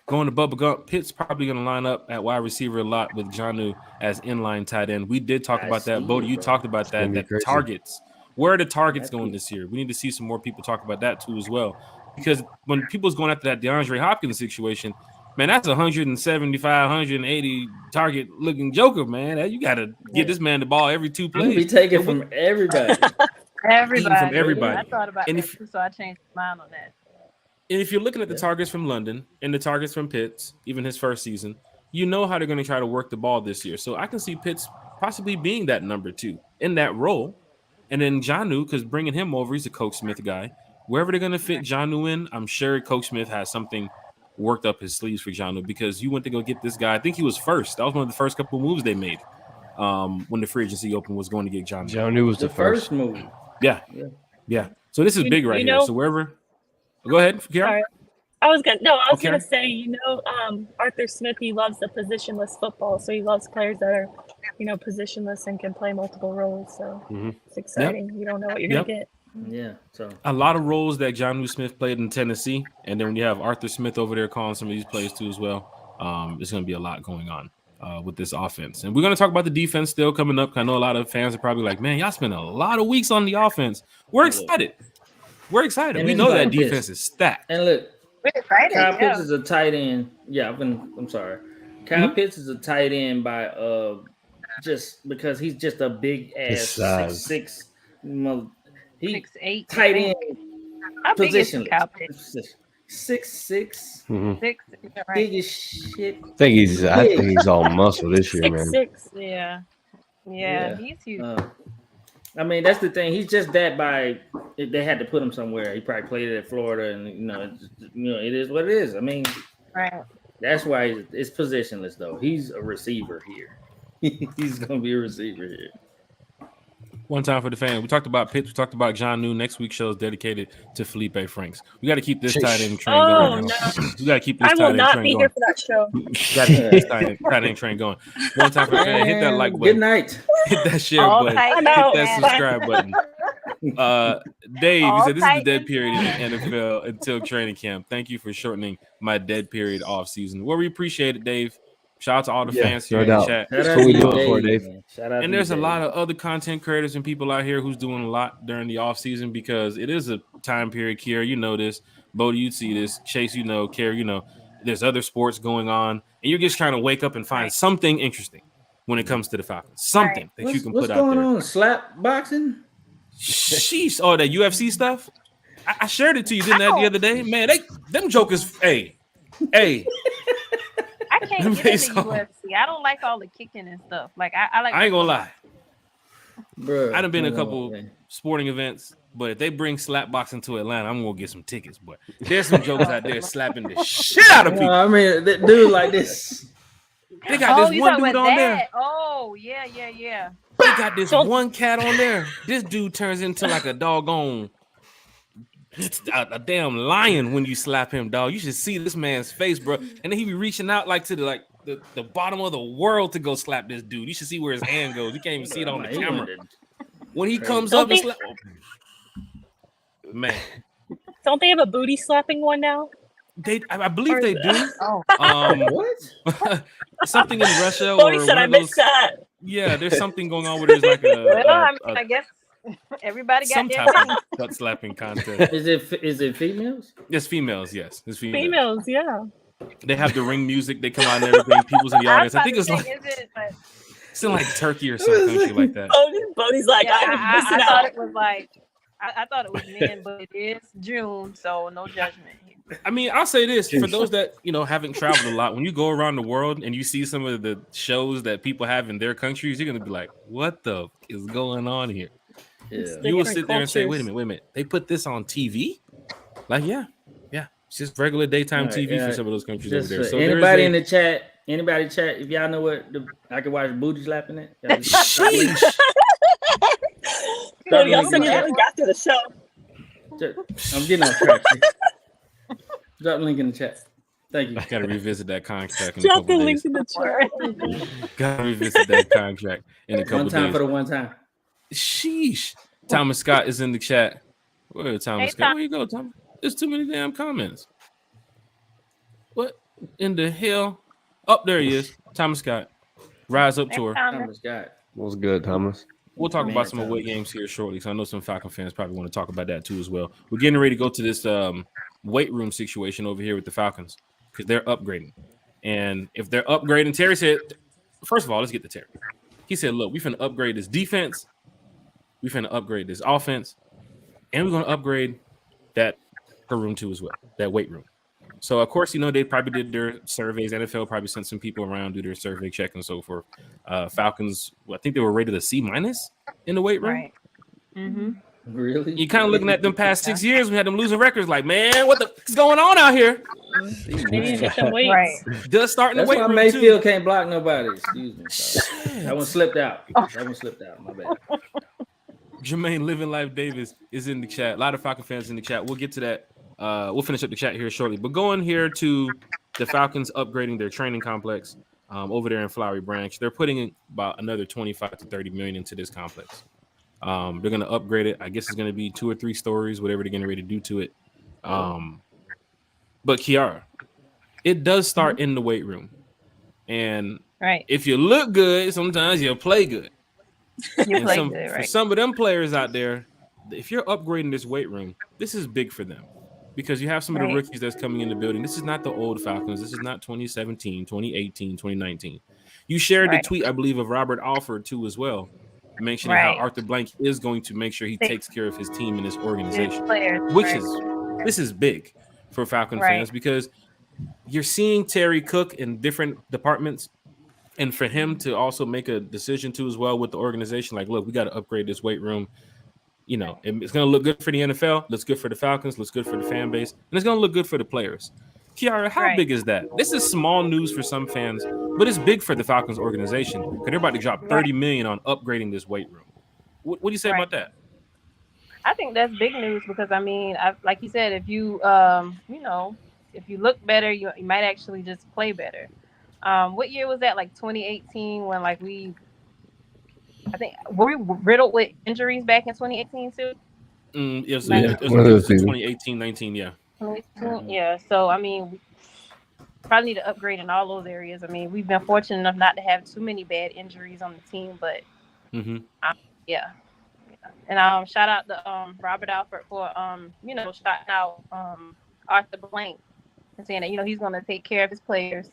Going to Bubba Gump. Pitt's probably going to line up at wide receiver a lot with Jonnu as inline tight end. We did talk I about that. see, Bodie, you bro. talked about gonna that. be That crazy. targets. Where are the targets That's going cool. this year? We need to see some more people talk about that too as well. Because when people's going after that DeAndre Hopkins situation, man, that's 175, 180 target looking joker, man. You got to get this man the ball every 2 I'm gonna be plays. taking from everybody. Everybody. From everybody. I thought about And that if- too, so I changed my mind on that. And if you're looking at the Yeah. targets from London and the targets from Pitts, even his first season, you know how they're going to try to work the ball this year. So I can see Pitts possibly being that number 2 in that role. And then Jonnu, because bringing him over, he's a Coach Smith guy. Wherever they're going to fit Jonnu in, I'm sure Coach Smith has something worked up his sleeves for Jonnu because you went to go get this guy. I think he was first. That was one of the first couple of moves they made when the free agency opened was going to get Jonnu. Jonnu was The first move. Yeah. So this is You- big right you here. know- So wherever – go ahead, Kiara. Sorry. I was Okay. gonna say, Arthur Smith, he loves the positionless football, so he loves players that are, positionless and can play multiple roles. So Mhm. it's exciting. You don't know what you're Yep. gonna get. Yeah. So A lot of roles that Jonnu Smith played in Tennessee, and then when you have Arthur Smith over there calling some of these plays too as well, there's going to be a lot going on with this offense. And we're going to talk about the defense still coming up. I know a lot of fans are probably like, man, y'all spent a lot of weeks on the offense. We're excited. We're excited. And We it's know like that this. defense is stacked. and look, We're excited. Kyle Yeah. Pitts is a tight end. Yeah, I'm sorry. Kyle Pitts is a tight end by just because he's just a big His ass size. 6'6". He 6'8". tight end How big is positionless. Kyle Pitts? 6'6", Mhm. 6. Right. big as shit. I think he's all muscle this year, man. 6'6". Yeah. Yeah. He's huge. I mean, that's the thing. He's just that by. They had to put him somewhere. He probably played it at Florida, and it is what it is. I mean, Right. that's why it's positionless though. He's a receiver here. He's gonna be a receiver here. One time for the fans. We talked about Pitts. We talked about Jonnu. Next week's show is dedicated to Felipe Franks. We got to keep this tight end train Oh, going. no. We got to keep this I tight will end not train be going. here for that show. Got to keep this tight end train going. One time for the fans. Hit that like Good button. night. Hit that share All button. tight. I'm out. Hit that subscribe button. Dave, you All said this is the tight. dead period in the NFL until training camp. Thank you for shortening my dead period off season. Well, we appreciate it, Dave. Shout out to all the Yeah, fans here no in the doubt. chat. Shout That's out what we to do it you, for, Dave, Dave. man. Shout out And to there's you, a lot Dave. of other content creators and people out here who's doing a lot during the off season because it is a time period. Kiera, you know this. Bodie, you see this. Chase, you know. Kiera, you know. There's other sports going on, and you're just trying to wake up and find something interesting when it comes to the Falcons. Something that you can What's put out going there. on? Slap boxing? Sheesh! Oh, that UFC stuff. I shared it to you, didn't I, the other day? Man, them jokers. Hey. I can't Them get into face on. UFC. I don't like all the kicking and stuff. Like I like. I ain't gonna lie. Bro, I done been to a come on, couple man. sporting events, but if they bring slap boxing to Atlanta, I'm gonna get some tickets. But there's some jokes out there slapping the shit out of No, people. I mean, that dude like this. They got this you one talking dude about on there. that? Oh yeah. They got this one cat on there. This dude turns into like a doggone a damn lion when you slap him, dog. You should see this man's face, bro. And then he be reaching out like to the bottom of the world to go slap this dude. You should see where his hand goes. You can't even see it on the He camera. wanted- When he comes Don't up and they- slap, man, Don't they have a booty slapping one now? I believe they do. Oh. What? Something in Russia Bodie or said I one of those. missed that. Yeah, there's something going on where there's like Well, I mean, I guess everybody got some their type thing. of butt slapping contest. Is it females? It's females, yes. It's females. Females, yeah. They have the ring music. They come out and everything. People's in the audience. I think it's like it's in like Turkey or some country like that. Bodie's like, Yeah, I'm I thought it was like I thought it was men, but it is June, so no judgment here. I mean, I'll say this for those that haven't traveled a lot. When you go around the world and you see some of the shows that people have in their countries, you're gonna be like, "What the is going on here?" Yeah. You will sit there and say, "Wait a minute, they put this on TV?" Like, yeah, it's just regular daytime TV for some of those countries over there. So anybody in the chat, if y'all know what I can watch booty slapping it. Y'all said you haven't got to the show. I'm getting off track. Drop the link in the chat. Thank you. I gotta revisit that contract. Drop the link in the chat. Gotta revisit that contract in a couple one time days. For the one time. Sheesh. Thomas Scott is in the chat. Where Thomas Scott? Where you go, Thomas? There's too many damn comments. What in the hell? Up there he is. Thomas Scott. Rise up tour. Thomas Scott. What's good, Thomas? We'll talk about some away games here shortly, because I know some Falcon fans probably want to talk about that too as well. We're getting ready to go to this weight room situation over here with the Falcons because they're upgrading. And if they're upgrading, Terry said, first of all, let's get to Terry. He said, look, we're finna upgrade this defense. We're finna upgrade this offense. And we're going to upgrade that room too as well, that weight room. So, of course, they probably did their surveys. NFL probably sent some people around, do their survey check and so forth. Falcons, I think they were rated a C- in the weight room. Right. Mm-hmm. Really? You kind of looking at them past 6 years, we had them losing records. Like, man, what the is going on out here? Maybe get some weights. Right. Just starting That's the weight why room Mayfield too. can't block nobody. Excuse me. Sorry. That one slipped out. My bad. Jermaine Living Life Davis is in the chat. A lot of Falcon fans in the chat. We'll get to that. We'll finish up the chat here shortly. But going here to the Falcons upgrading their training complex over there in Flowery Branch. They're putting in about another 25 to 30 million into this complex. They're going to upgrade it. I guess it's going to be 2 or 3 stories, whatever they're getting ready to do to it. But Kiara, it does start in the weight room. And if you look good, sometimes you'll play good. For some of them players out there, if you're upgrading this weight room, this is big for them because you have some of the rookies that's coming in the building. This is not the old Falcons. This is not 2017, 2018, 2019. You shared the tweet, I believe, of Robert Alford too as well, mentioning how Arthur Blank is going to make sure he takes care of his team and his organization, this is big for Falcon fans because you're seeing Terry Cook in different departments. And for him to also make a decision too as well with the organization, like, look, we got to upgrade this weight room. It's going to look good for the NFL, looks good for the Falcons, looks good for the fan base, and it's going to look good for the players. Kiara, how big is that? This is small news for some fans, but it's big for the Falcons organization because they're about to drop $30 million on upgrading this weight room. What do you say about that? I think that's big news because like you said, if you if you look better, you might actually just play better. What year was that? Like 2018, when were we riddled with injuries back in 2018 too? It was 2018, 19, yeah. 2018, yeah. So we probably need to upgrade in all those areas. We've been fortunate enough not to have too many bad injuries on the team, but yeah. And shout out to Robert Alford for shouting out Arthur Blank and saying that he's going to take care of his players.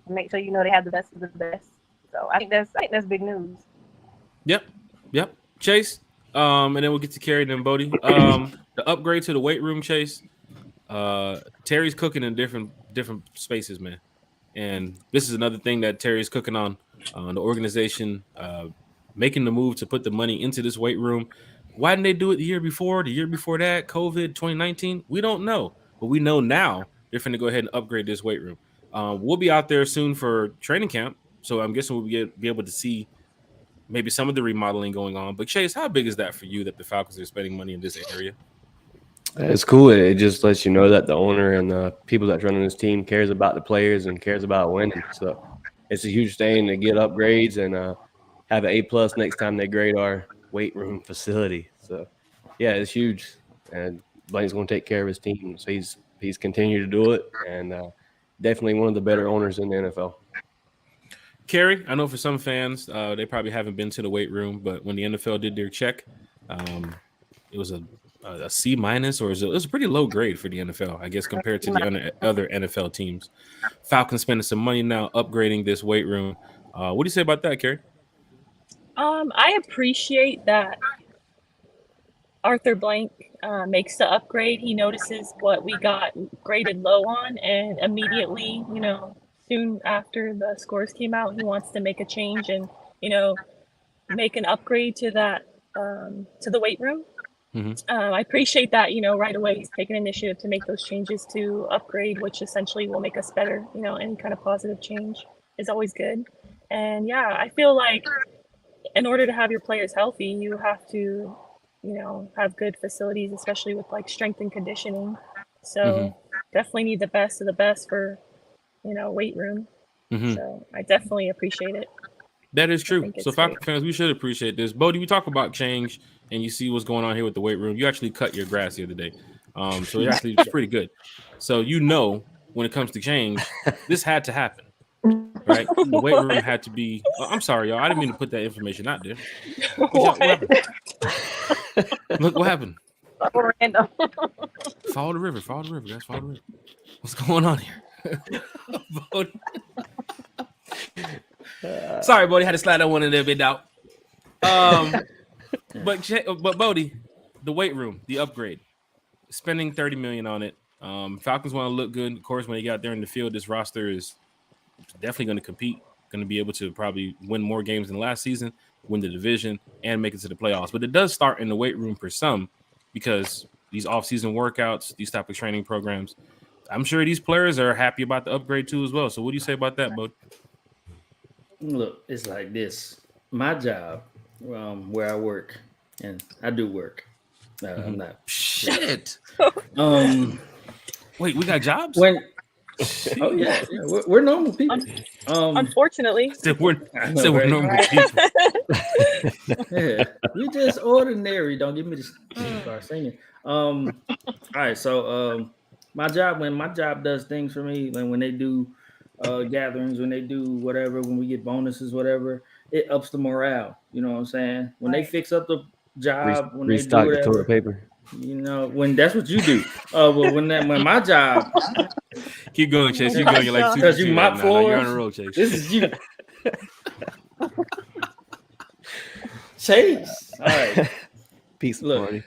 Make sure they have the best of the best. So I think that's big news. Yep. Chase, and then we'll get to Kerry and Bodie. The upgrade to the weight room, Chase. Terry's cooking in different spaces, man. And this is another thing that Terry's cooking on the organization, making the move to put the money into this weight room. Why didn't they do it the year before that, COVID 2019? We don't know, but we know now they're going to go ahead and upgrade this weight room. We'll be out there soon for training camp, so I'm guessing we'll be able to see maybe some of the remodeling going on. But Chase, how big is that for you that the Falcons are spending money in this area? It's cool. It just lets you know that the owner and the people that's running this team cares about the players and cares about winning. So it's a huge thing to get upgrades and have an A+ next time they grade our weight room facility. So yeah, it's huge. And Blake's going to take care of his team. So he's continued to do it, and definitely one of the better owners in the NFL. Kerry, I know for some fans, they probably haven't been to the weight room, but when the NFL did their check, it was a a C minus, or it was a pretty low grade for the NFL, I guess, compared to the other NFL teams. Falcons spending some money now upgrading this weight room. What do you say about that, Carrie? I appreciate that Arthur Blank makes the upgrade. He notices what we got graded low on, and immediately, soon after the scores came out, he wants to make a change and, make an upgrade to that, to the weight room. I appreciate that, right away he's taking initiative to make those changes to upgrade, which essentially will make us better. Any kind of positive change is always good. And yeah, I feel like in order to have your players healthy, you have to, have good facilities, especially with like strength and conditioning. So definitely need the best of the best for, weight room. So I definitely appreciate it. That is true. So Falcon fans, we should appreciate this. Bodie, we talk about change and you see what's going on here with the weight room. You actually cut your grass the other day. So it actually was pretty good. So when it comes to change, this had to happen. Right? The weight room had to be. I'm sorry, y'all. I didn't mean to put that information out there. What happened? Look what happened. Random. Follow the river. Follow the river, guys. Follow the river. What's going on here? Bodie. Sorry, Bodie. Had to slide that one a little bit out. But Bodie, the weight room, the upgrade, spending $30 million on it. Falcons want to look good. Of course, when they got there in the field, this roster is definitely going to compete, going to be able to probably win more games than last season, win the division, and make it to the playoffs. But it does start in the weight room for some, because these off-season workouts, these type of training programs, I'm sure these players are happy about the upgrade too as well. So what do you say about that, Bud? Look, it's like this. My job, where I work, and I do work. I'm not. Shit. Wait, we got jobs? Oh yeah, we're normal people. Unfortunately, we're normal people. Yeah, we just ordinary. Don't give me this start singing. All right, so my job does things for me. Like when they do gatherings, when they do whatever, when we get bonuses, whatever, it ups the morale. You know what I'm saying? When they fix up the job, when they do whatever, the toilet paper. When that's what you do. When my job. Keep going, Chase. Keep going. You're like because you mop floors. You're on a roll, Chase. This is you. Chase. All right. Pizza party.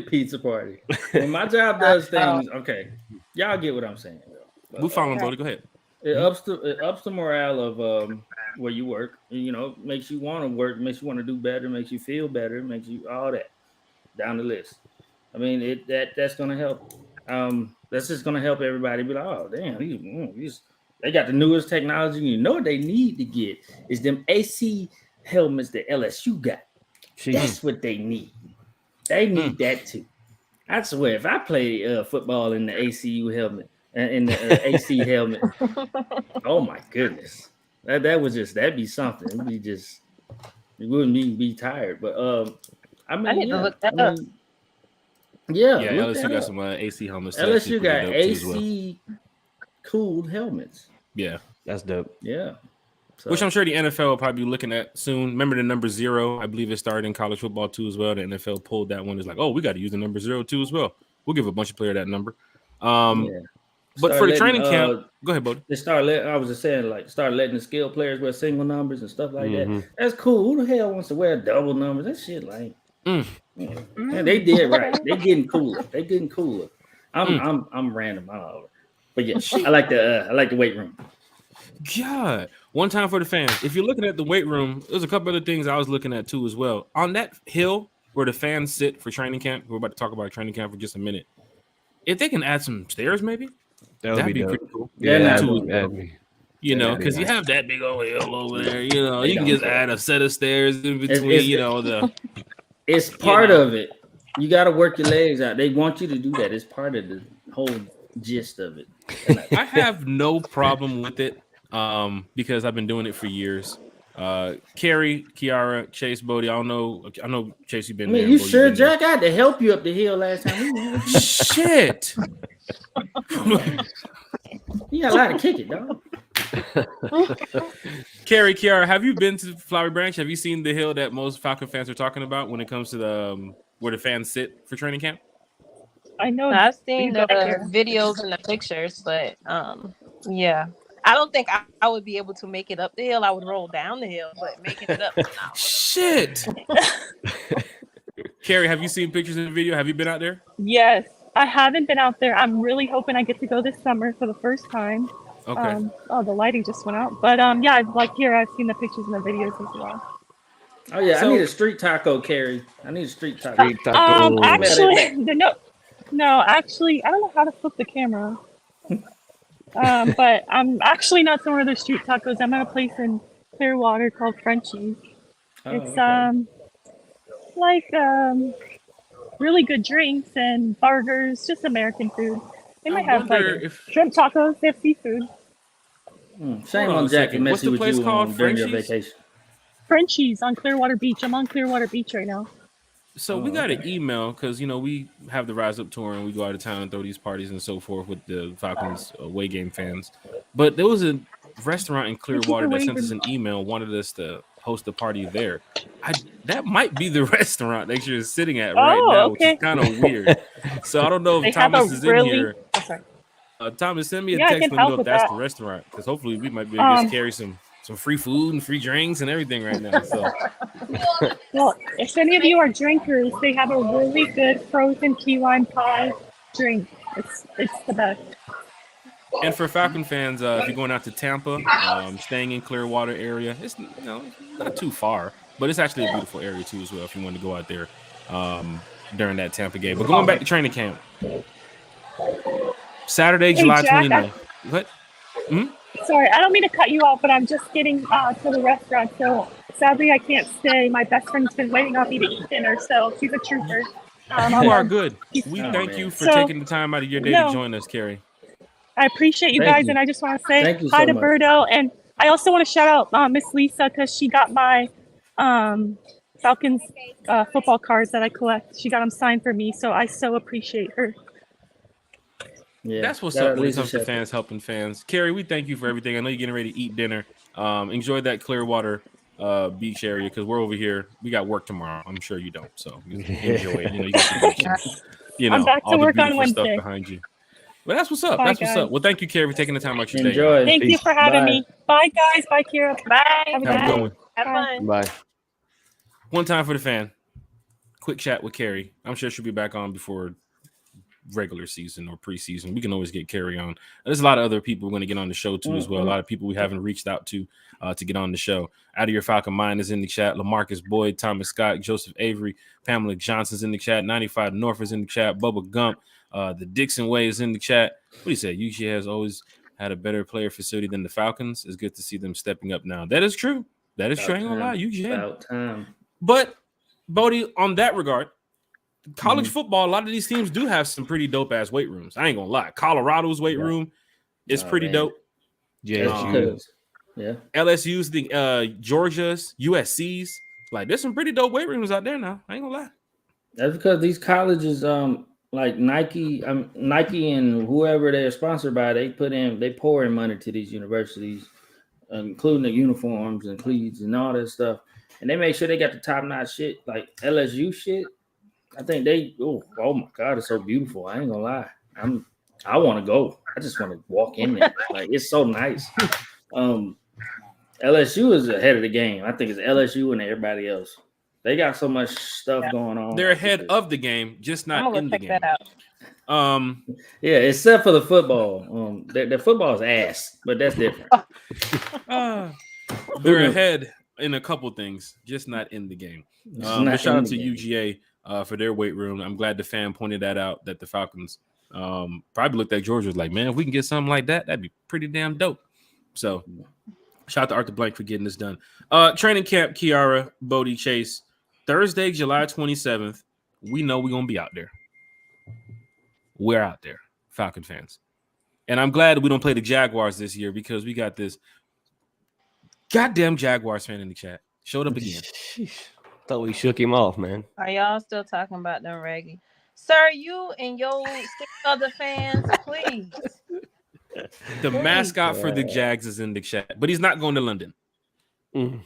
Pizza party. When my job does things, okay, y'all get what I'm saying. We're following, Bodie. Go ahead. It ups the morale of where you work. Makes you want to work, makes you want to do better, makes you feel better, makes you all that down the list. I mean, that's gonna help. That's just gonna help everybody be like, oh damn, they got the newest technology. You know what they need to get is them AC helmets that LSU got. That's what they need. They need that too. I swear, if I play football in the ACU helmet, in the AC helmet, oh my goodness, that'd be something. It'd be just, it wouldn't be tired. But I need to look that up. Yeah, LSU got some AC helmets. LSU got AC cooled helmets. Yeah, that's dope. Yeah. So. Which I'm sure the NFL will probably be looking at soon. Remember the number 0? I believe it started in college football too as well. The NFL pulled that one. It's like, oh, we got to use the number 0 too as well. We'll give a bunch of players that number. But for the training camp, go ahead, Bodie. Start letting the skilled players wear single numbers and stuff like that. That's cool. Who the hell wants to wear double numbers? That shit like, man, they did right. They getting cooler. I'm random all over. But yeah, I like the weight room. God, one time for the fans. If you're looking at the weight room, there's a couple other things I was looking at too as well. On that hill where the fans sit for training camp, we're about to talk about training camp for just a minute. If they can add some stairs, maybe that'd be pretty cool. Yeah, because you have that big old hill over there. You can just add a set of stairs in between. It's part of it. You got to work your legs out. They want you to do that. It's part of the whole gist of it. I have no problem with it. Because I've been doing it for years. Carrie, Kiara, Chase, Bodie. I know Chase, you've been there. You sure, Jack? I had to help you up the hill last time. Shit. You got a lot of kick it, dog. Carrie, Kiara, have you been to Flowery Branch? Have you seen the hill that most Falcon fans are talking about when it comes to where the fans sit for training camp? I know. I've seen you the go there. videos and the pictures, but yeah. I don't think I would be able to make it up the hill. I would roll down the hill, but making it up, no. Shit. Carrie, have you seen pictures and video? Have you been out there? Yes, I haven't been out there. I'm really hoping I get to go this summer for the first time. Okay. Oh, the lighting just went out. But yeah, like here, I've seen the pictures and the videos as well. Oh yeah, So- I need a street taco, Carrie. I need a street taco. Street taco. Actually, no, actually, I don't know how to flip the camera. But I'm actually not somewhere there's street tacos. I'm at a place in Clearwater called Frenchie's. Oh, It's okay. like really good drinks and burgers, just American food. They might have like wonder if- shrimp tacos. They have seafood. Shame Hold on on a Jack second. and What's messy the with place you called? during your Frenchie's? vacation. Frenchie's on Clearwater Beach. I'm on Clearwater Beach right now. So Oh, we got an okay. email because we have the Rise Up tour and we go out of town and throw these parties and so forth with the Falcons away game fans. But there was a restaurant in Clearwater that sent us an email, wanted us to host a party there. That might be the restaurant that you're sitting at right Oh, now, okay. which is kind of weird. So I don't know They if have Thomas a is really. in here. Oh, sorry. Thomas, send me a Yeah, I text can and know help if with that's that. the restaurant because hopefully we might be able to just carry some free food and free drinks and everything right now. So Well, if any of you are drinkers, they have a really good frozen key lime pie drink. It's the best. And for Falcon fans, if you're going out to Tampa, staying in Clearwater area, it's not too far, but it's actually a beautiful area too as well. If you want to go out there during that Tampa game, but going back to training camp, Saturday, Hey, July Jack, 29th. What? Sorry, I don't mean to cut you off, but I'm just getting to the restaurant, so sadly I can't stay. My best friend's been waiting on me to eat dinner, so she's a trooper. You are good. We Oh, thank man. you for So- taking the time out of your day to join us, Carrie. I appreciate you Thank guys, you. and I just want to say Thank you hi so to much. Birdo, and I also want to shout out Miss Lisa because she got my Falcons football cards that I collect. She got them signed for me, so I so appreciate her. Yeah, That's what's shout up out when it Lisa comes to Shepard. fans helping fans. Carrie, we thank you for everything. I know you're getting ready to eat dinner. Enjoy that Clearwater beach area because we're over here. We got work tomorrow. I'm sure you don't, so enjoy it. You got the beach and, I'm back to all the work on beautiful stuff Wednesday. behind you. But that's what's up. Bye, That's what's guys. up. Well, thank you, Carrie, for taking the time out your day. Enjoy. Thank you Peace. for having Bye. me. Bye, guys. Bye, Kira. Bye. Have a Have a good good day. one. Have fun. Bye. One time for the fan. Quick chat with Carrie. I'm sure she'll be back on before regular season or preseason. We can always get Carrie on. There's a lot of other people we're going to get on the show too as well. A lot of people we haven't reached out to get on the show. Out of Your Falcon Mind is in the chat. LaMarcus Boyd, Thomas Scott, Joseph Avery, Pamela Johnson's in the chat. 95 North is in the chat. Bubba Gump, the Dixon Way is in the chat. What do you say? UGA has always had a better player facility than the Falcons. It's good to see them stepping up now. That is true. That is true. I ain't gonna lie. UGA. About time. But Bodie, on that regard, college football, a lot of these teams do have some pretty dope ass weight rooms. I ain't gonna lie. Colorado's weight room is Oh, pretty man. dope. That's Um, because- yeah. LSU's, the Georgia's, USC's, like there's some pretty dope weight rooms out there now. I ain't gonna lie. That's because these colleges, like Nike, Nike and whoever they're sponsored by, they pour in money to these universities, including the uniforms and cleats and all that stuff, and they make sure they got the top notch shit, like LSU shit. I think oh my god, it's so beautiful. I ain't gonna lie, I want to go. I just want to walk in there, like it's so nice. LSU is ahead of the game. I think it's LSU and everybody else. They got so much stuff going on. They're ahead of the game, just I'm not gonna in the check game. that out. Yeah, except for the football. The football is ass, but that's different. They're ahead in a couple things, just not in the game. It's But not shout in out the to game. UGA for their weight room. I'm glad the fan pointed that out, that the Falcons probably looked at Georgia was like, man, if we can get something like that, that'd be pretty damn dope. So shout out to Arthur Blank for getting this done. Training camp, Kiara, Bodie, Chase, Thursday, July 27th. We know we're going to be out there. We're out there, Falcon fans. And I'm glad we don't play the Jaguars this year because we got this goddamn Jaguars fan in the chat. Showed up again. Thought we shook him off, man. Are y'all still talking about them Reggie? Sir, you and your 6 other fans, please. The mascot for the Jags is in the chat, but he's not going to London. Mm.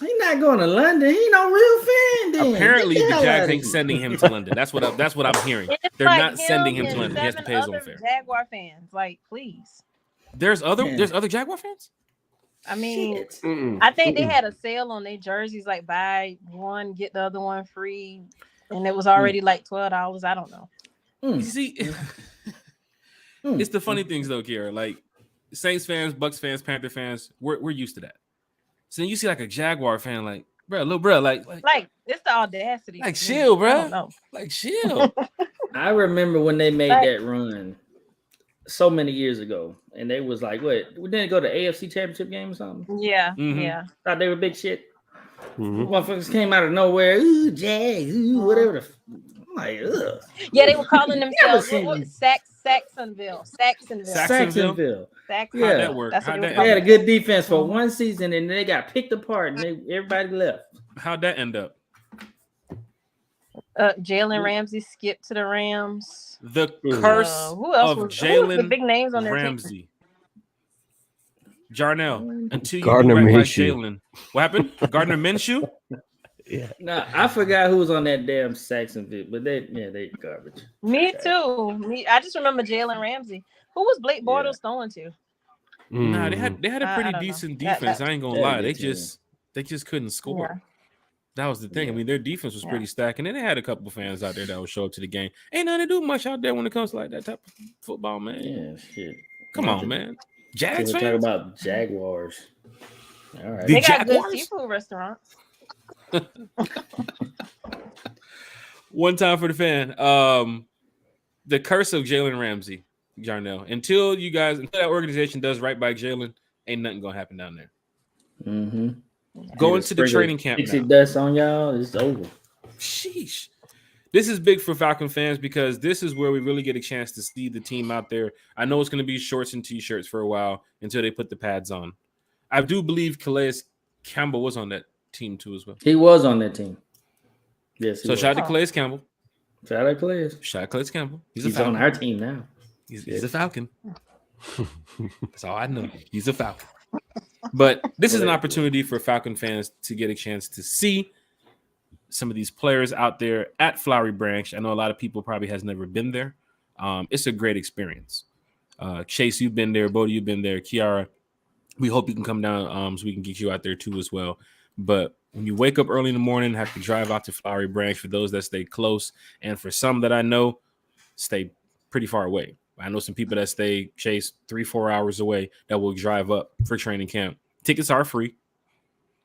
He's not going to London. He no real fan. Then. Apparently, Get the hell Jags outta ain't here. sending him to London. That's what I'm hearing. It's They're like not sending him to and London. He has to 7 pay his other own fare. Jaguar fans, like, please. There's other Yeah. Jaguar fans. I mean, Shit. I think they had a sale on their jerseys, like buy one get the other one free, and it was already like $12. I don't know. You see, it's the funny things though, Kiara. Like Saints fans, Bucks fans, Panther fans, we're used to that. So then you see like a Jaguar fan, like, bro, little bro, like It's the audacity. like to me. chill, I bro. don't know. Like chill. I remember when they made Like- that run so many years ago, and they was like, "What? We didn't go to AFC Championship game or something." Yeah, Mhm. yeah. Thought they were big shit. Mhm. Motherfuckers came out of nowhere. Ooh, Jags. Ooh, whatever. I'm like, ugh. Yeah, they were calling themselves seen them. Saxonville. Saxonville. How'd Yeah. that work? That's what How'd they that, were They had a end up? good defense for one season, and they got picked apart, and everybody left. How'd that end up? Jalen Ramsey skipped to the Rams. The curse Who else of was who was the Jalen big names on their team? Ramsey. Jarnell, until you Gardner do right by Minshew. Jalen. What happened? Gardner Minshew? No, I forgot who was on that damn Saxonville, but they garbage. Me too. I just remember Jalen Ramsey. Who was Blake Bortles throwing to? Nah, they Mm-hmm. had a I pretty don't know. decent That- defense. I ain't gonna that lie. good They just couldn't score. Yeah. That was the thing. I mean, their defense was Yeah. pretty stacked, and then they had a couple of fans out there that would show up to the game. Ain't nothing to do much out there when it comes to like that type of football, man. Yeah, shit. Come on, man. Jags We're talking fans. about Jaguars. All right. The They got good Jaguars? seafood restaurants. One time for the fan. The curse of Jalen Ramsey, Jarnell. Until that organization does right by Jalen, ain't nothing gonna happen down there. Mm-hmm. Go into the training camp Pixie now. dust on y'all. It's over. Sheesh. This is big for Falcon fans because this is where we really get a chance to see the team out there. I know it's going to be shorts and t-shirts for a while until they put the pads on. I do believe Calais Campbell was on that team too as well. He was on that team. Yes. So shout out to Calais Campbell. Shout out Clay. Shout out Calais Campbell. He's He's a Falcon. on our team now. He's a Falcon. That's all I know. He's a Falcon. But this is an opportunity for Falcon fans to get a chance to see some of these players out there at Flowery Branch. I know a lot of people probably has never been there. It's a great experience. Chase, you've been there. Bodie, you've been there. Kiara, we hope you can come down so we can get you out there too as well. But when you wake up early in the morning, have to drive out to Flowery Branch for those that stay close. And for some that I know, stay pretty far away. I know some people that stay, Chase, 3-4 hours away that will drive up for training camp. Tickets are free.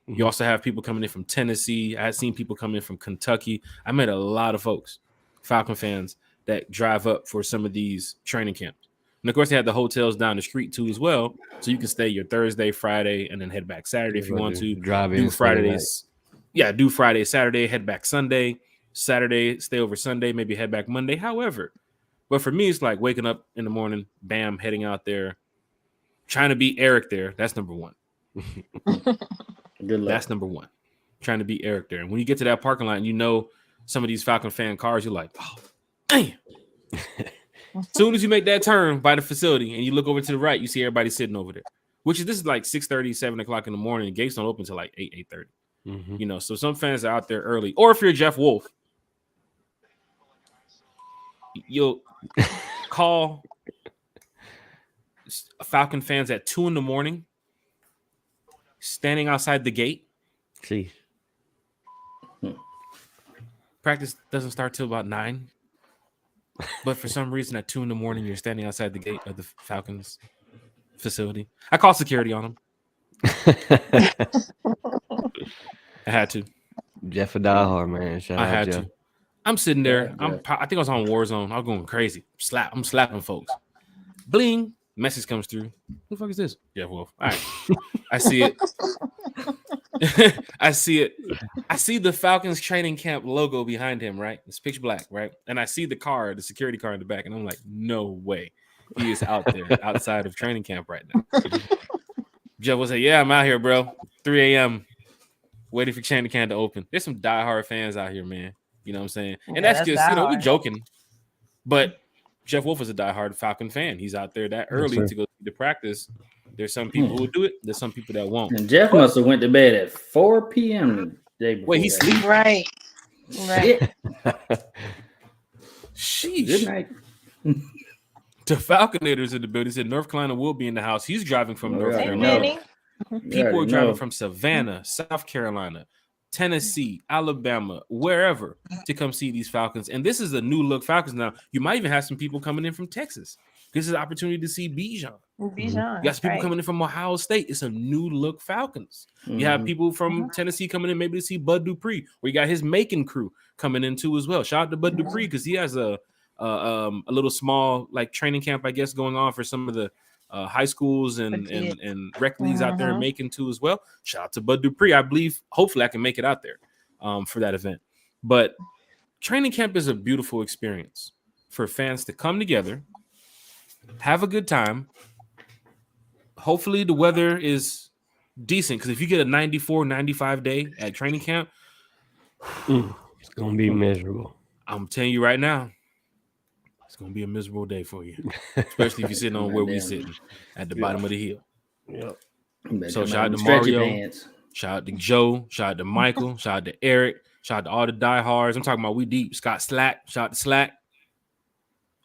You also have people coming in from Tennessee. I had seen people come in from Kentucky. I met a lot of folks, Falcon fans, that drive up for some of these training camps. And of course, they have the hotels down the street too as well. So you can stay your Thursday, Friday, and then head back Saturday if you want to. Drive Do in Fridays. Yeah, do Friday, Saturday, head back Sunday. Saturday, stay over Sunday, maybe head back Monday. However, but for me, it's like waking up in the morning, bam, heading out there, trying to beat Eric there. That's number one. Good luck. That's number one. Trying to beat Eric there. And when you get to that parking lot and you know some of these Falcon fan cars, you're like, oh, damn. As soon as you make that turn by the facility and you look over to the right, you see everybody sitting over there. This is like 6:30, 7 o'clock in the morning. Gates don't open until like 8:30. Mm-hmm. You know, so some fans are out there early. Or if you're Jeff Wolf, you'll call Falcon fans at 2 a.m, standing outside the gate. See, Practice doesn't start till about 9. But for some reason at 2 a.m, you're standing outside the gate of the Falcons facility. I called security on them. I had to. Jeff a diehard, man. Shout I out had Jeff. to. I'm sitting there. Yeah. I think I was on Warzone. I was going crazy. I'm slapping folks. Bling. Message comes through. Who the fuck is this? Jeff Wolf. All right. I see it. I see it. I see the Falcons training camp logo behind him, right? It's pitch black, right? And I see the car, the security car in the back, and I'm like, no way. He is out there outside of training camp right now. Jeff will say, yeah, I'm out here, bro. 3 a.m. waiting for training camp to open. There's some diehard fans out here, man. You know what I'm saying? And Yeah, that's that's just, we're diehard. joking. But Jeff Wolf is a diehard Falcon fan. He's out there that early sir. to go to practice There's some people who do it. There's some people that won't. And Jeff must have went to bed at 4 p.m. the day before. Wait, he sleep? Right. Shit. Sheesh. Good night. The Falconators in the building said North Carolina will be in the house. He's driving from North Hey, Carolina. Manny. People are driving from Savannah, South Carolina, Tennessee, Alabama, wherever to come see these Falcons. And this is a new look Falcons now. You might even have some people coming in from Texas. This is an opportunity to see Bijan. You got some people coming in from Ohio State. It's a new look Falcons. You have people from Tennessee coming in maybe to see Bud Dupree, or you got his Macon crew coming in too as well. Shout out to Bud Dupree because he has a little small like training camp, I guess, going on for some of the high schools and rec leagues out there in Macon too as well. Shout out to Bud Dupree. I believe, hopefully I can make it out there for that event. But training camp is a beautiful experience for fans to come together, have a good time. Hopefully the weather is decent, because if you get a 94, 95 day at training camp, it's going to be miserable. I'm telling you right now, it's going to be a miserable day for you, especially if you're sitting on where we're sitting at the bottom of the hill. Yep. So shout out to Mario, shout out to Joe, shout out to Michael, shout out to Eric, shout out to all the diehards. I'm talking about we deep. Scott Slack, shout out to Slack.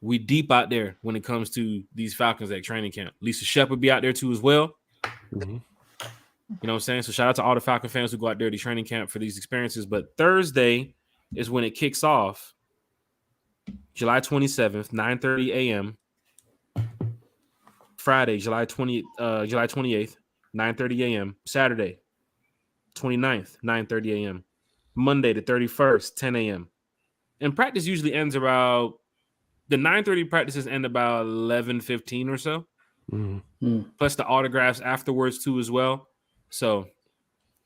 We deep out there when it comes to these Falcons at training camp. Lisa Shepard be out there too as well. You know what I'm saying? So shout out to all the Falcon fans who go out there to training camp for these experiences. But Thursday is when it kicks off. July 27th, 9:30 a.m. Friday, July 28th, 9:30 a.m. Saturday, 29th, 9:30 a.m. Monday, the 31st, 10 a.m. And practice usually ends about the 9:30 practices end about 11:15 or so. Plus the autographs afterwards too as well. So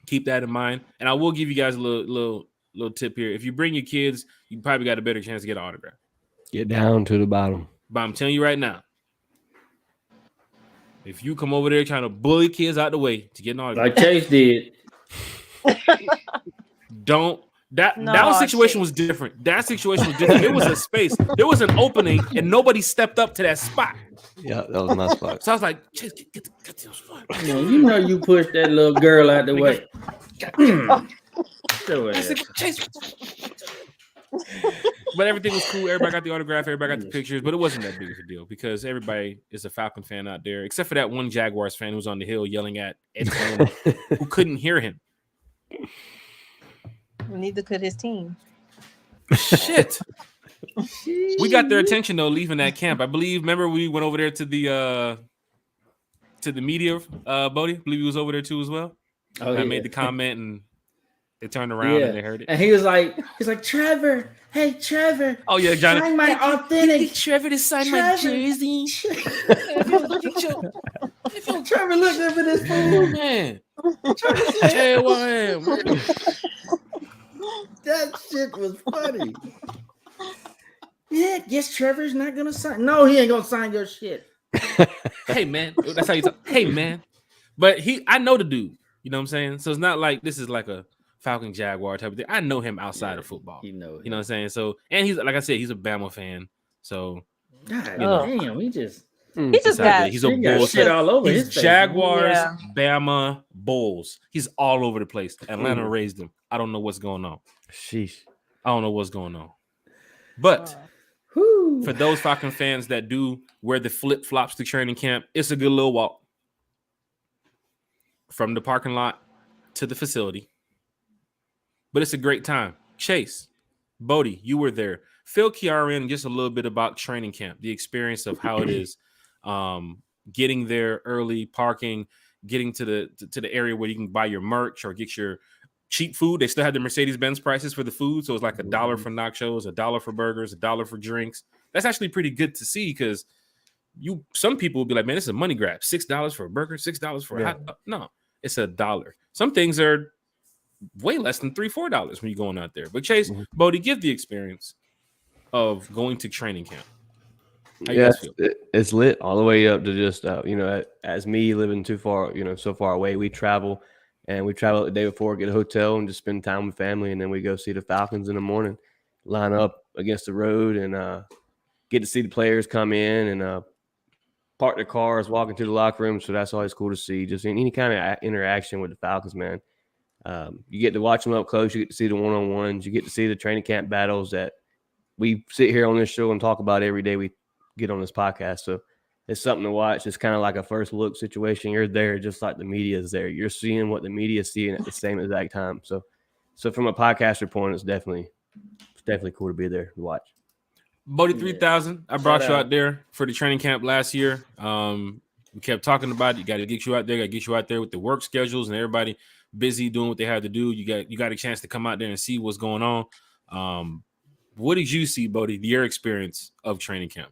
keep that in mind. And I will give you guys a little tip here. If you bring your kids, you probably got a better chance to get an autograph. Get down to the bottom. But I'm telling you right now, if you come over there trying to bully kids out the way to get an autograph, like Chase did, don't. That situation was different. That situation was different. There was a space. There was an opening, and nobody stepped up to that spot. Yeah, that was my spot. So I was like, Chase, get the spot. You know you pushed that little girl out the way. I said, Chase. But everything was cool. Everybody got the autograph. Everybody got the pictures. But it wasn't that big of a deal because everybody is a Falcon fan out there, except for that one Jaguars fan who was on the hill yelling at Ed Cohen, who couldn't hear him. Neither could his team. Shit. We got their attention though, leaving that camp. I believe. Remember, we went over there to the media. Bodie, I believe he was over there too as well. I made the comment and they turned around and they heard it. And he's like, Trevor, hey Trevor. Oh yeah, Johnny. Sign my authentic. Trevor to sign my jersey. Trevor looked up at this fool, man. That shit was funny. Yeah, guess Trevor's not gonna sign. No, he ain't gonna sign your shit. Hey man, that's how you talk. Hey man, but I know the dude. You know what I'm saying? So it's not like this is like a Falcon Jaguar type of thing. I know him outside of football. You know what I'm saying? So, and he's like I said, he's a Bama fan. So, damn, he just got he's a Bulls shit all over his face. Jaguars, Bama, Bulls. He's all over the place. Atlanta raised him. I don't know what's going on. Sheesh. I don't know what's going on. But for those Falcon fans that do wear the flip-flops to training camp, it's a good little walk from the parking lot to the facility. But it's a great time. Chase, Bodie, you were there. Fill Kiara in just a little bit about training camp, the experience of how it is getting there early, parking, getting to the area where you can buy your merch or get your cheap food. They still had the Mercedes-Benz prices for the food. So it's like $1 for nachos, $1 for burgers, $1 for drinks. That's actually pretty good to see because some people will be like, man, this is a money grab. $6 for a burger, $6 for a hot dog. No, it's $1. Some things are way less than $3-4 when you're going out there. But Chase, Bodie, give the experience of going to training camp. How you guys feel? It's lit all the way up to just as me living too far, so far away, we travel the day before, get a hotel and just spend time with family, and then we go see the Falcons in the morning, line up against the road, and get to see the players come in and park their cars, walking to the locker room. So that's always cool to see. Just any kind of interaction with the Falcons, man. You get to watch them up close. You get to see the one-on-ones. You get to see the training camp battles that we sit here on this show and talk about every day we get on this podcast. So it's something to watch. It's kind of like a first look situation. You're there just like the media is there. You're seeing what the media is seeing at the same exact time. So from a podcaster point, it's definitely cool to be there to watch. Bodie 3000, I brought you out there for the training camp last year. We kept talking about it. You got to get you out there. Got to get you out there with the work schedules and everybody busy doing what they had to do. You got a chance to come out there and see what's going on. What did you see, Bodie? Your experience of training camp?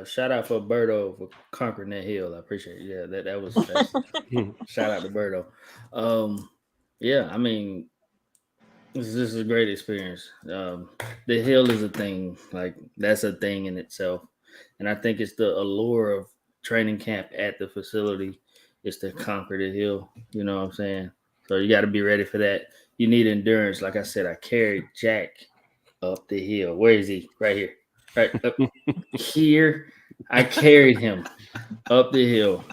Shout out for Berto for conquering that hill. I appreciate it. Yeah, that was shout out to Berto. Yeah, I mean, this is a great experience. The hill is a thing. Like, that's a thing in itself. And I think it's the allure of training camp at the facility is to conquer the hill. You know what I'm saying? So you got to be ready for that. You need endurance. Like I said, I carried Jack up the hill. Where is he? Right here. Right up here. I carried him up the hill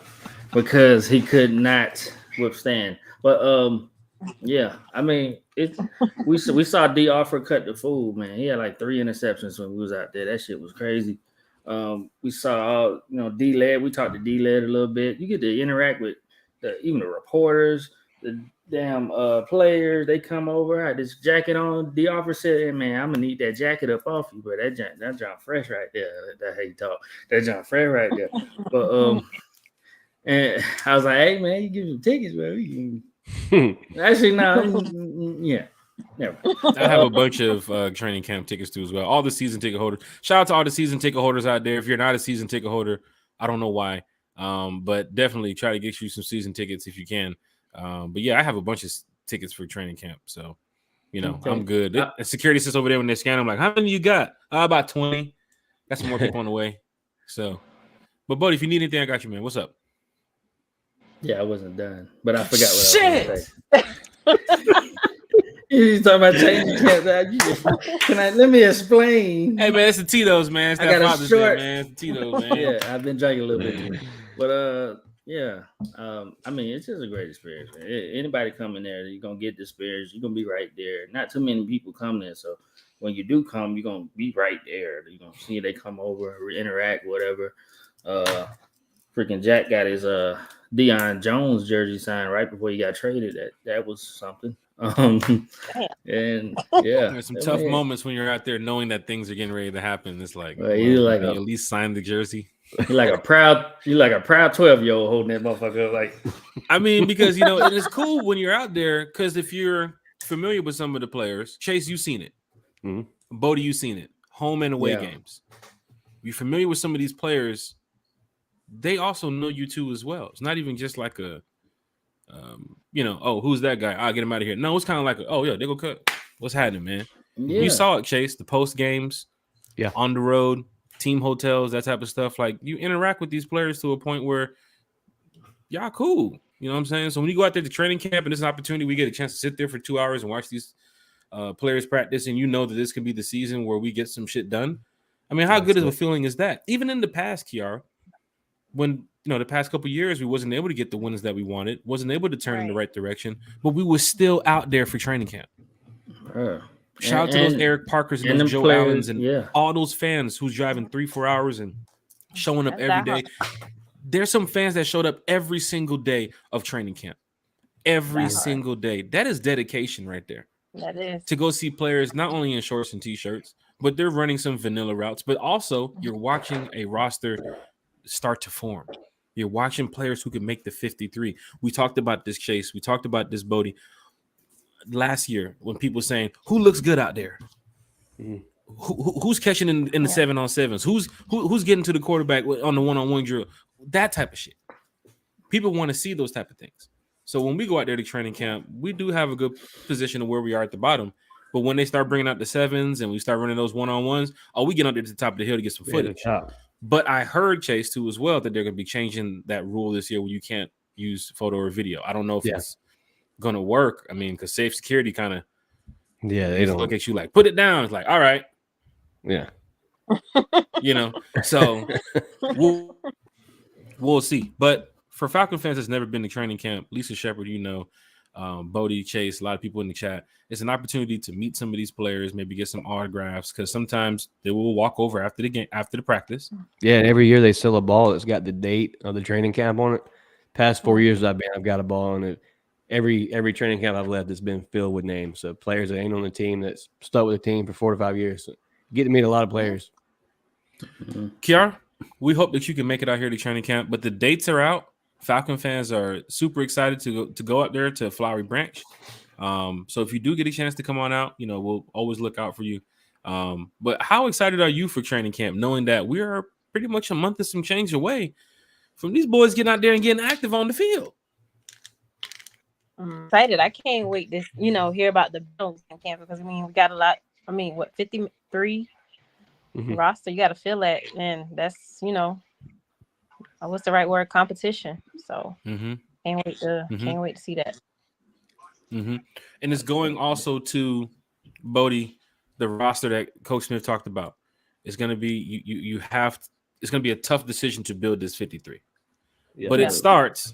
because he could not withstand. But yeah, I mean, we saw D offer cut the fool, man. He had like 3 interceptions when we was out there. That shit was crazy. We saw D-Led. We talked to D-Led a little bit. You get to interact with even the reporters, the damn players. They come over. I had this jacket on. D offer said, "Hey man, I'm gonna need that jacket up off you, but that John Fresh right there. That's how you talk. That John Fresh right there." But and I was like, "Hey man, you give me tickets, man. We can..." Actually, no, yeah. Never. I have a bunch of training camp tickets too as well. All the season ticket holders. Shout out to all the season ticket holders out there. If you're not a season ticket holder, I don't know why, but definitely try to get you some season tickets if you can. But yeah, I have a bunch of tickets for training camp, so okay. I'm good. The security sits over there when they scan. I'm like, how many you got? About 20. Got some more people on the way. So, but Bodie, if you need anything, I got you, man. What's up? Yeah, I wasn't done, but I forgot what I was going to say. He's talking about changing camp. Let me explain? Hey man, it's the Tito's, man. It's I got a short, man. It's the Tito's, man. Yeah, I've been drinking a little bit, but yeah. I mean, it's just a great experience, man. Anybody coming there, you're gonna get the experience. You're gonna be right there. Not too many people come there, so when you do come, you're gonna be right there. You're gonna see they come over, interact, whatever. Freaking Jack got his Deion Jones jersey signed right before he got traded. That was something. And yeah, there's some tough moments when you're out there knowing that things are getting ready to happen. It's like, you at least sign the jersey. You're like a proud 12-year-old holding that motherfucker up. Like, I mean, because it is cool when you're out there, because if you're familiar with some of the players, Chase, you've seen it. Mm-hmm. Bodie, you've seen it. Home and away games. You're familiar with some of these players. They also know you too as well. It's not even just like a who's that guy? I'll get him out of here. No, it's kind of like, they go cut. What's happening, man? Yeah. You saw it, Chase, the post games, on the road, team hotels, that type of stuff. Like, you interact with these players to a point where y'all cool. You know what I'm saying? So when you go out there to training camp and there's an opportunity, we get a chance to sit there for 2 hours and watch these players practice, and that this could be the season where we get some shit done. I mean, how good of a feeling is that? Even in the past, Kiara, when the past couple of years we wasn't able to get the wins that we wanted, wasn't able to turn in the right direction, but we were still out there for training camp. Shout out to those Eric Parkers and those Joe Allens and all those fans who's driving 3-4 hours and showing up every day. There's some fans that showed up every single day of training camp. Every single day. That is dedication right there. That is. To go see players not only in shorts and t-shirts, but they're running some vanilla routes, but also you're watching a roster start to form. You're watching players who can make the 53. We talked about this, Chase. We talked about this, Bodie. Last year, when people were saying, who looks good out there? Mm-hmm. Who's catching in the 7-on-7s? Who's getting to the quarterback on the one-on-one drill? That type of shit. People want to see those type of things. So when we go out there to training camp, we do have a good position of where we are at the bottom. But when they start bringing out the 7s and we start running those one-on-ones, we get up there to the top of the hill to get some footage. But I heard, Chase, too, as well, that they're going to be changing that rule this year where you can't use photo or video. I don't know if it's going to work. I mean, because safe security kind of they don't look at you like, put it down. It's like, all right. Yeah. You know, so we'll see. But for Falcon fans that's never been to training camp, Lisa Shepard, you know, Bodie, Chase, a lot of people in the chat, it's an opportunity to meet some of these players, maybe get some autographs, because sometimes they will walk over after the game, after the practice. Yeah, and every year they sell a ball that's got the date of the training camp on it. Past 4 years I've got a ball on it. Every training camp I've left has been filled with names. So players that ain't on the team that's stuck with the team for 4 to 5 years. So get to meet a lot of players. Kiara, we hope that you can make it out here to training camp, but the dates are out. Falcon fans are super excited to go up there to Flowery Branch. So if you do get a chance to come on out, you know, we'll always look out for you. But how excited are you for training camp, knowing that we are pretty much a month and some change away from these boys getting out there and getting active on the field? I'm excited. I can't wait to, you know, hear about the Bills camp, because I mean, we got a lot. I mean, what, 53 roster? You got to fill that, and that's, you know, what's the right word? Competition. So can't wait to see that. And it's going also to Bodie, the roster that Coach Smith talked about. It's going to be it's going to be a tough decision to build this 53. Yeah. But it starts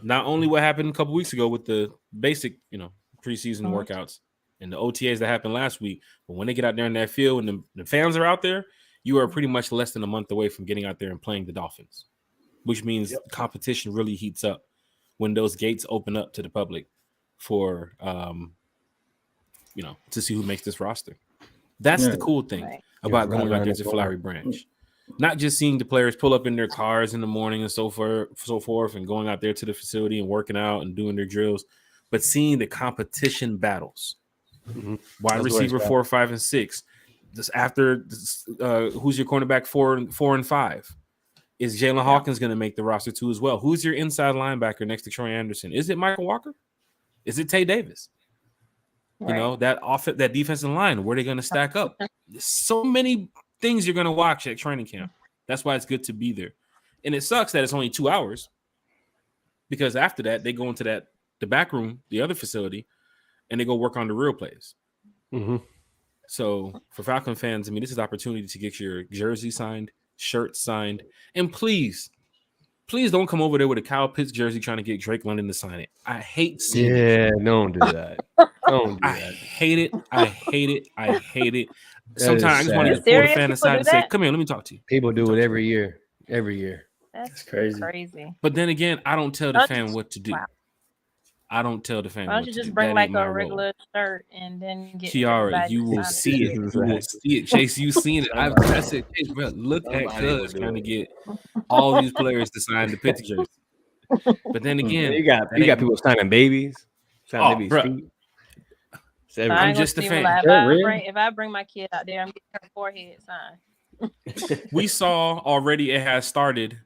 not only what happened a couple weeks ago with the basic, you know, preseason workouts and the OTAs that happened last week, but when they get out there in that field and the fans are out there, you are pretty much less than a month away from getting out there and playing the Dolphins, which means competition really heats up when those gates open up to the public for, you know, to see who makes this roster. That's the cool thing about going out there to Flowery Branch. Not just seeing the players pull up in their cars in the morning and so forth, and going out there to the facility and working out and doing their drills, but seeing the competition battles. Wide receiver 4, 5, and 6. Just after who's your cornerback 4 and 5? Is Jalen Hawkins going to make the roster too as well? Who's your inside linebacker next to Troy Anderson? Is it Michael Walker? Is it Tay Davis? You know, that defensive line, where are they going to stack up? There's so many things you're going to watch at training camp. That's why it's good to be there. And it sucks that it's only 2 hours, because after that they go into the back room, the other facility, and they go work on the real plays. So for Falcon fans, I mean, this is an opportunity to get your jersey signed, shirt signed, and please don't come over there with a Kyle Pitts jersey trying to get Drake London to sign it. I hate seeing it. Don't do that. Don't do that. I hate it. I hate it. Sometimes I just want to pull the fan aside and say, "Come here, let me talk to you." People do it every year. That's crazy. But then again, I don't tell the fan what to do. Wow. I don't tell the fan. Why don't you just bring like a regular shirt and then get Kiara? You will see it. You will see it. Chase, you've seen it. I said, Chase, bro, look at Cuz trying to get all these players to sign the Pitts jersey. But then again, you got people signing babies. I'm just a fan. If I bring my kid out there, I'm getting her forehead signed. We saw already it has started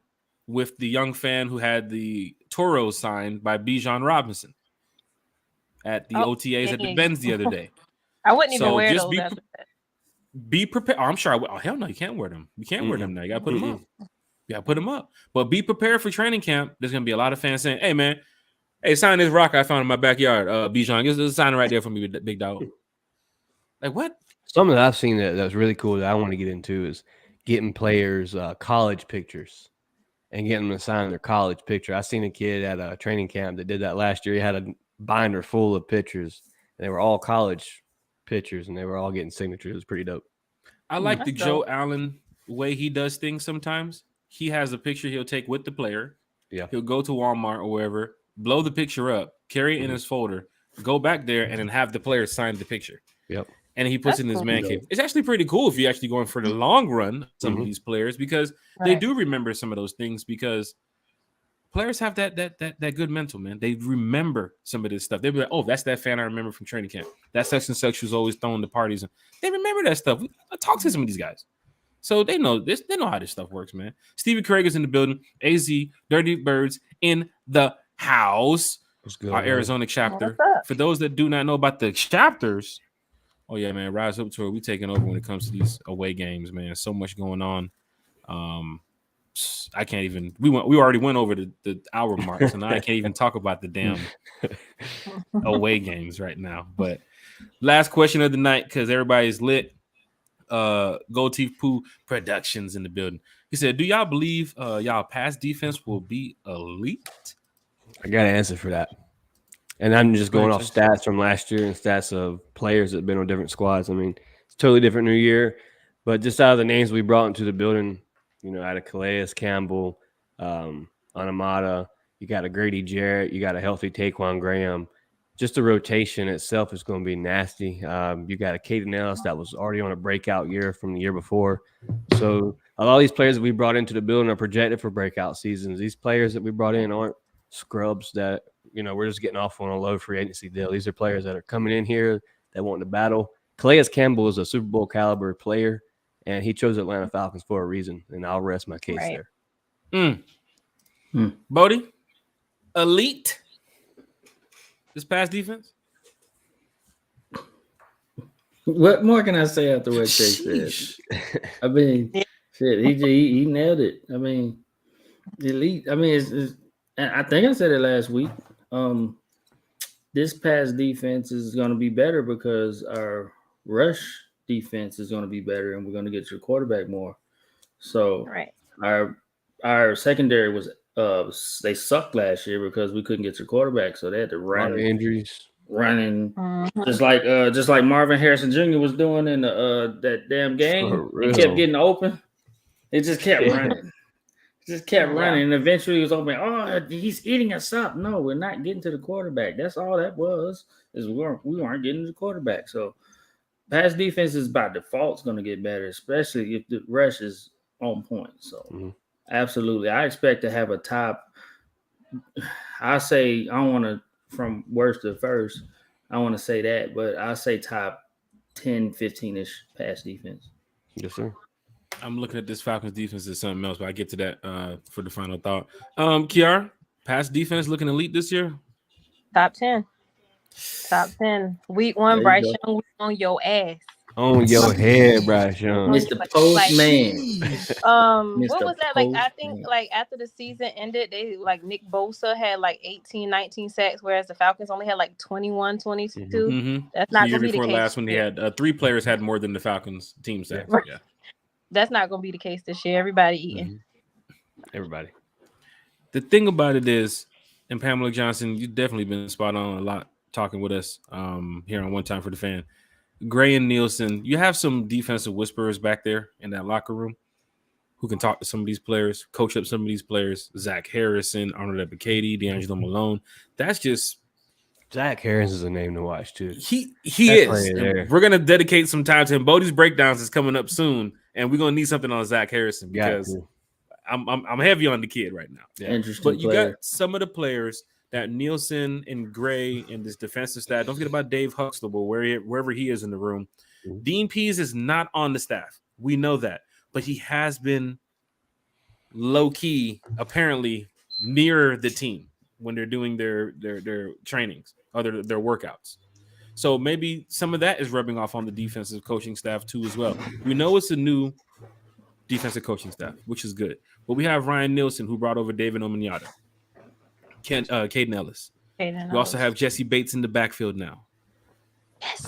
with the young fan who had the Toros signed by Bijan Robinson at the OTAs at the Benz the other day. I wouldn't even wear those. Be prepared. Oh, I'm sure I would. Oh, hell no, you can't wear them. You can't wear them now. You got to put them up. You got to put them up. But be prepared for training camp. There's going to be a lot of fans saying, "Hey, man, sign this rock I found in my backyard. Bijan, get a sign right there for me, big dog." Like, what? Something that I've seen that's really cool that I want to get into is getting players college pictures and getting them to sign their college picture. I seen a kid at a training camp that did that last year. He had a binder full of pictures, and they were all college pictures, and they were all getting signatures. It was pretty dope. I like the Joe Allen way he does things sometimes. He has a picture he'll take with the player. Yeah. He'll go to Walmart or wherever, blow the picture up, carry it in his folder, go back there, and then have the player sign the picture. Yep. And he puts it in his man cave. It's actually pretty cool if you're actually going for the long run, some of these players, because they do remember some of those things, because players have that good mental, man. They remember some of this stuff. They'll be like, "Oh, that's that fan I remember from training camp. That such and such was always throwing the parties." And they remember that stuff. I talk to some of these guys. So they know this. They know how this stuff works, man. Stevie Craig is in the building. AZ, Dirty Birds in the house. Our Arizona chapter. For those that do not know about the chapters, oh yeah, man, Rise Up Tour. We taking over when it comes to these away games, man. So much going on. I can't even. We already went over the hour mark, so now I can't even talk about the damn away games right now. But last question of the night, because everybody's lit. Gold Teeth Pooh Productions in the building. He said, "Do y'all believe y'all pass defense will be elite?" I got an answer for that. And I'm just going off stats from last year and stats of players that have been on different squads. I mean, it's totally different new year. But just out of the names we brought into the building, out of Calais Campbell, Anamata, you got a Grady Jarrett, you got a healthy Taquan Graham. Just the rotation itself is going to be nasty. You got a Caden Ellis that was already on a breakout year from the year before. So a lot of these players that we brought into the building are projected for breakout seasons. These players that we brought in aren't scrubs that, we're just getting off on a low free agency deal. These are players that are coming in here that want to battle. Calais Campbell is a Super Bowl caliber player, and he chose Atlanta Falcons for a reason, and I'll rest my case there. Bodie, elite this pass defense? What more can I say after what Chase said? I mean, shit, he nailed it. I mean, elite. I mean, it's I think I said it last week. This pass defense is going to be better because our rush defense is going to be better, and we're going to get to the quarterback more. So our secondary was they sucked last year because we couldn't get to the quarterback, so they had to run injuries, running just like Marvin Harrison Jr. was doing in that damn game. He kept getting open. It just kept running. Just kept running, and eventually he was open. Oh, he's eating us up. No, we're not getting to the quarterback. That's all that was. Is we weren't getting to the quarterback. So pass defense is by default going to get better, especially if the rush is on point. So absolutely, I expect to have a top. I say I don't want to from worst to first. I want to say that, but I say top 10, 15-ish pass defense. Yes, sir. I'm looking at this Falcons defense as something else, but I get to that for the final thought. Kiara, pass defense looking elite this year? Top 10. Top 10. Week 1, Bryce Young on your ass. On your head, Bryce Young. Mr. Postman. What was that? Like, I think like after the season ended, they like Nick Bosa had like 18, 19 sacks, whereas the Falcons only had like 21, 22. Mm-hmm. That's not the year gonna be before the case. Last when they had 3 players had more than the Falcons team sacks. Right. Yeah. That's not going to be the case this year. Everybody eating. Everybody. The thing about it is, and Pamela Johnson, you've definitely been spot on a lot talking with us here on One Time for the Fan. Gray and Nielsen, you have some defensive whisperers back there in that locker room who can talk to some of these players, coach up some of these players. Zach Harrison, Arnold Ebiketie, D'Angelo Malone. That's just Zach Harrison is a name to watch too. He is. We're gonna dedicate some time to him. Bodie's breakdowns is coming up soon, and we're gonna need something on Zach Harrison because I'm heavy on the kid right now. Yeah. Interesting, but you got some of the players that Nielsen and Gray and this defensive staff. Don't forget about Dave Huxtable, wherever he is in the room. Dean Pease is not on the staff. We know that, but he has been low key, apparently near the team when they're doing their trainings, or their workouts. So maybe some of that is rubbing off on the defensive coaching staff too as well. We know it's a new defensive coaching staff, which is good. But we have Ryan Nielsen, who brought over David Omanyata, Caden Ellis. We also have Jesse Bates in the backfield now. Yes.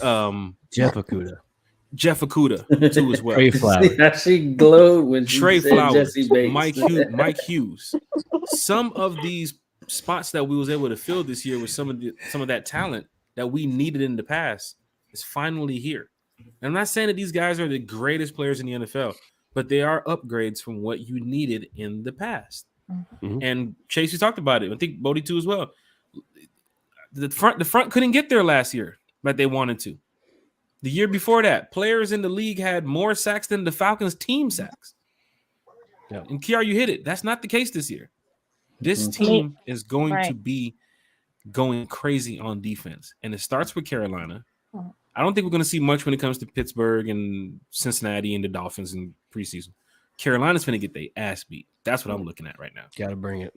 Jeff Okudah too as well. Trey Flowers. She glowed when she Trey said Flowers, Jesse Bates. Mike Hughes. Some of these spots that we was able to fill this year with some of that talent that we needed in the past is finally here. And I'm not saying that these guys are the greatest players in the NFL, but they are upgrades from what you needed in the past. Mm-hmm. And Chase, you talked about it. I think Bodie too as well. The front couldn't get there last year, but they wanted to. The year before that, players in the league had more sacks than the Falcons team sacks. Yeah. And Kiara, you hit it. That's not the case this year. This team is going to be going crazy on defense. And it starts with Carolina. I don't think we're going to see much when it comes to Pittsburgh and Cincinnati and the Dolphins in preseason. Carolina's going to get their ass beat. That's what I'm looking at right now. Got to bring it.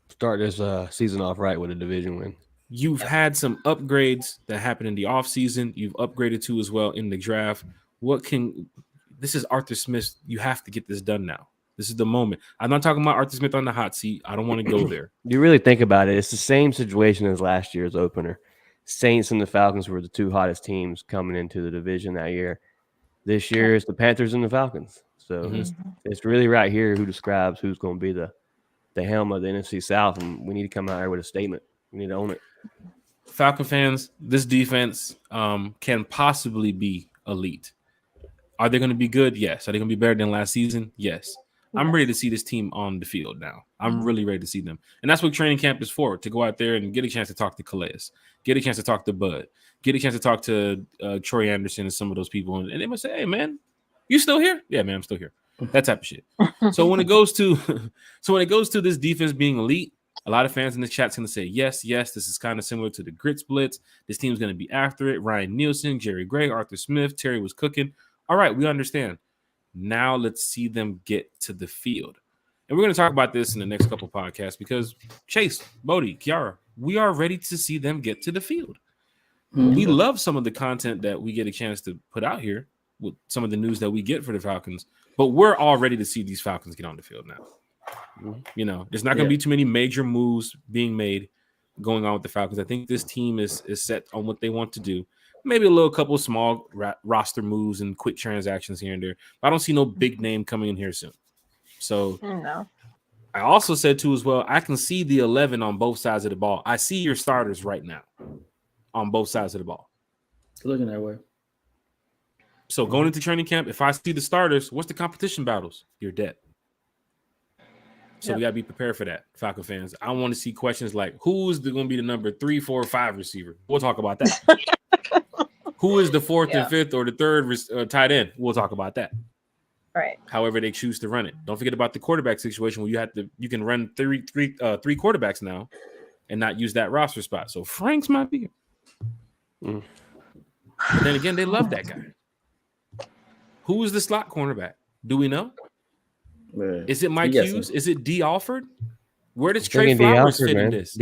Start this season off right with a division win. You've had some upgrades that happened in the offseason. You've upgraded too as well in the draft. This is Arthur Smith. You have to get this done now. This is the moment. I'm not talking about Arthur Smith on the hot seat. I don't want to go there. You really think about it, it's the same situation as last year's opener. Saints and the Falcons were the two hottest teams coming into the division that year. This year it's the Panthers and the Falcons. So it's really right here who describes who's going to be the helm of the NFC South, and we need to come out here with a statement. We need to own it. Falcon fans, this defense can possibly be elite. Are they going to be good? Yes. Are they going to be better than last season? Yes. I'm ready to see this team on the field now. I'm really ready to see them. And that's what training camp is for, to go out there and get a chance to talk to Calais, get a chance to talk to Bud, get a chance to talk to Troy Anderson and some of those people. And they must say, hey, man, you still here? Yeah, man, I'm still here. That type of shit. So when it goes to this defense being elite, a lot of fans in the chat's going to say, yes, this is kind of similar to the Grits Blitz. This team's going to be after it. Ryan Nielsen, Jerry Gray, Arthur Smith, Terry was cooking. All right, we understand. Now let's see them get to the field. And we're going to talk about this in the next couple podcasts because Chase, Bodie, Kiara, we are ready to see them get to the field. We love some of the content that we get a chance to put out here with some of the news that we get for the Falcons, but we're all ready to see these Falcons get on the field now. You know, there's not going to be too many major moves being made going on with the Falcons. I think this team is set on what they want to do. Maybe a little couple small roster moves and quick transactions here and there. But I don't see no big name coming in here soon. So I also said too as well, I can see the 11 on both sides of the ball. I see your starters right now on both sides of the ball. It's looking that way. So going into training camp, if I see the starters, what's the competition battles? You're dead. So we got to be prepared for that, Falcon fans. I want to see questions like, who's going to be the number 3, 4, 5 receiver? We'll talk about that. Who is the 4th and 5th or the 3rd tight end? We'll talk about that. Right. However they choose to run it. Don't forget about the quarterback situation where you can run three quarterbacks now and not use that roster spot. So Franks might be here. But then again, they love that guy. Who is the slot cornerback? Do we know? Is it Mike Hughes? Is it D. Alford? Where does Trey Flowers fit in this?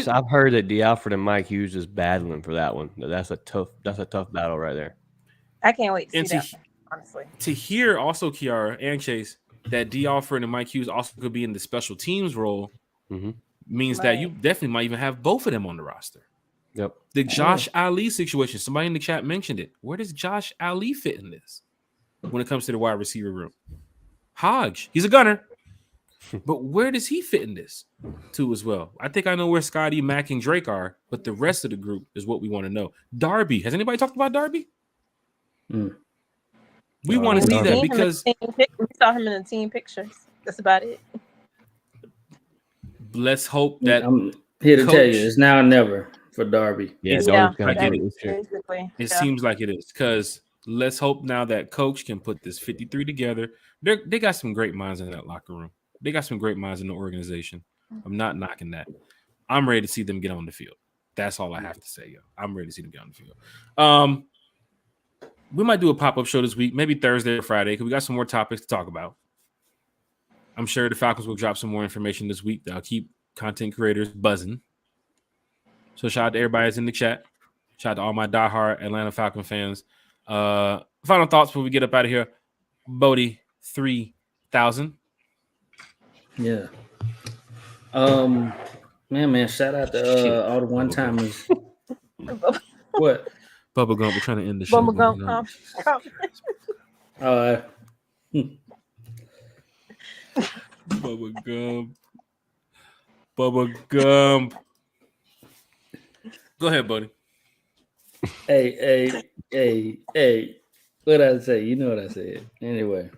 I've heard that D. Alford and Mike Hughes is battling for that one. That's a tough battle right there. I can't wait to see that, honestly. To hear also, Kiara and Chase, that D. Alford and Mike Hughes also could be in the special teams role means that you definitely might even have both of them on the roster. Yep. The Josh Ali situation, somebody in the chat mentioned it. Where does Josh Ali fit in this when it comes to the wide receiver room? Hodge, he's a gunner. But where does he fit in this too as well? I think I know where Scotty, Mack, and Drake are, but the rest of the group is what we want to know. Darby, has anybody talked about Darby? We want to see that because we saw him in the team pictures. That's about it. Let's hope that I'm here to tell you, it's now or never for Darby. It seems like it is because let's hope now that coach can put this 53 together. They got some great minds in that locker room. They got some great minds in the organization. I'm not knocking that. I'm ready to see them get on the field. That's all I have to say, yo. I'm ready to see them get on the field. We might do a pop-up show this week, maybe Thursday or Friday, because we got some more topics to talk about. I'm sure the Falcons will drop some more information this week that'll keep content creators buzzing. So shout out to everybody that's in the chat. Shout out to all my diehard Atlanta Falcon fans. Final thoughts before we get up out of here. Bodie 3000. Yeah. Man, shout out to all the one-timers. What? Bubba Gump, we're trying to end the show. Bubba Gump. Bubba Gump. Go ahead, buddy. Hey. What I say? You know what I said. Anyway.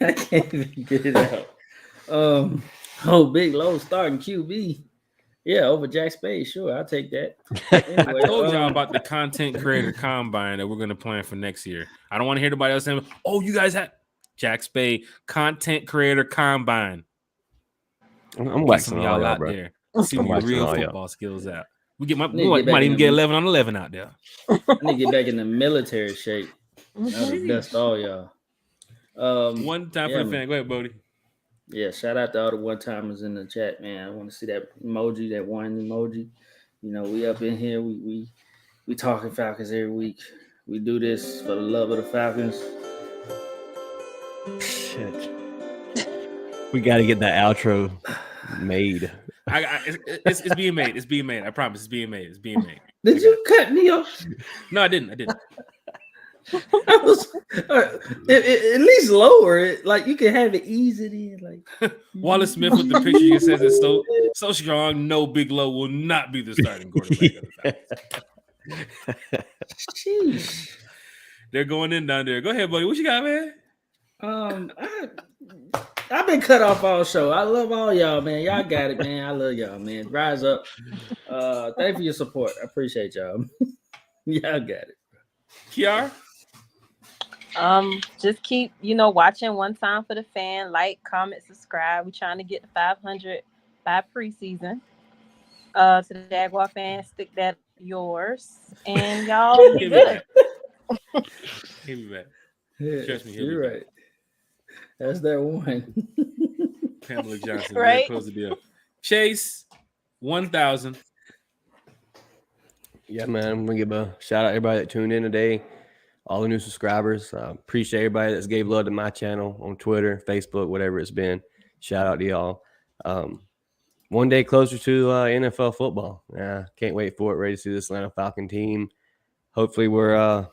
I can't even get it out. Big Low starting QB. Yeah, over Jack Spade. Sure, I'll take that. Anyway, I told y'all about the content creator combine that we're going to plan for next year. I don't want to hear anybody else saying, oh, you guys have Jack Spade content creator combine. I'm waxing all y'all out bro. there. See my real football skills out. We might even get 11 on 11 out there. I need to get back in the military shape. I'll dust all y'all. One time for the fan. Go ahead, Bodie. Yeah, shout out to all the one-timers in the chat, man. I want to see that emoji, that one emoji. You know, we up in here. We talking Falcons every week. We do this for the love of the Falcons. Shit. We got to get that outro made. It's being made. It's being made. I promise. It's being made. It's being made. Did you cut me off? No, I didn't. I was at least lower it. Like you can have it eased in. Like Wallace Smith with the picture. He says it's so strong. No, Big Low will not be the starting quarterback of the Falcons. Sheesh. They're going in down there. Go ahead, buddy. What you got, man? I've been cut off all show. I love all y'all, man. Y'all got it, man. I love y'all, man. Rise up. Thank you for your support. I appreciate y'all. Y'all got it. Kiara? Just keep, watching One Time for the Fan. Like, comment, subscribe. We're trying to get to 500 by preseason. To the Jaguar fans, stick that yours. And y'all be good. He'll be back. Yeah, Trust me, you're right. That's that one. Pamela Johnson. Right? Close the deal. Chase, 1,000. Yeah, man. I'm gonna give a shout out to everybody that tuned in today. All the new subscribers. Appreciate everybody that's gave love to my channel on Twitter, Facebook, whatever it's been. Shout out to y'all. One day closer to NFL football. Can't wait for it. Ready to see this Atlanta Falcon team. Hopefully we're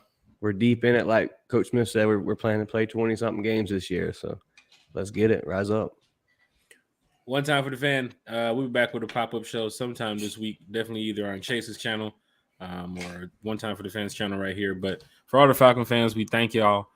deep in it. Like Coach Smith said, we're planning to play 20-something games this year. So let's get it. Rise up. One Time for the Fan. We'll be back with a pop-up show sometime this week. Definitely either on Chase's channel or One Time for the Fans channel right here. But for all the Falcon fans, we thank y'all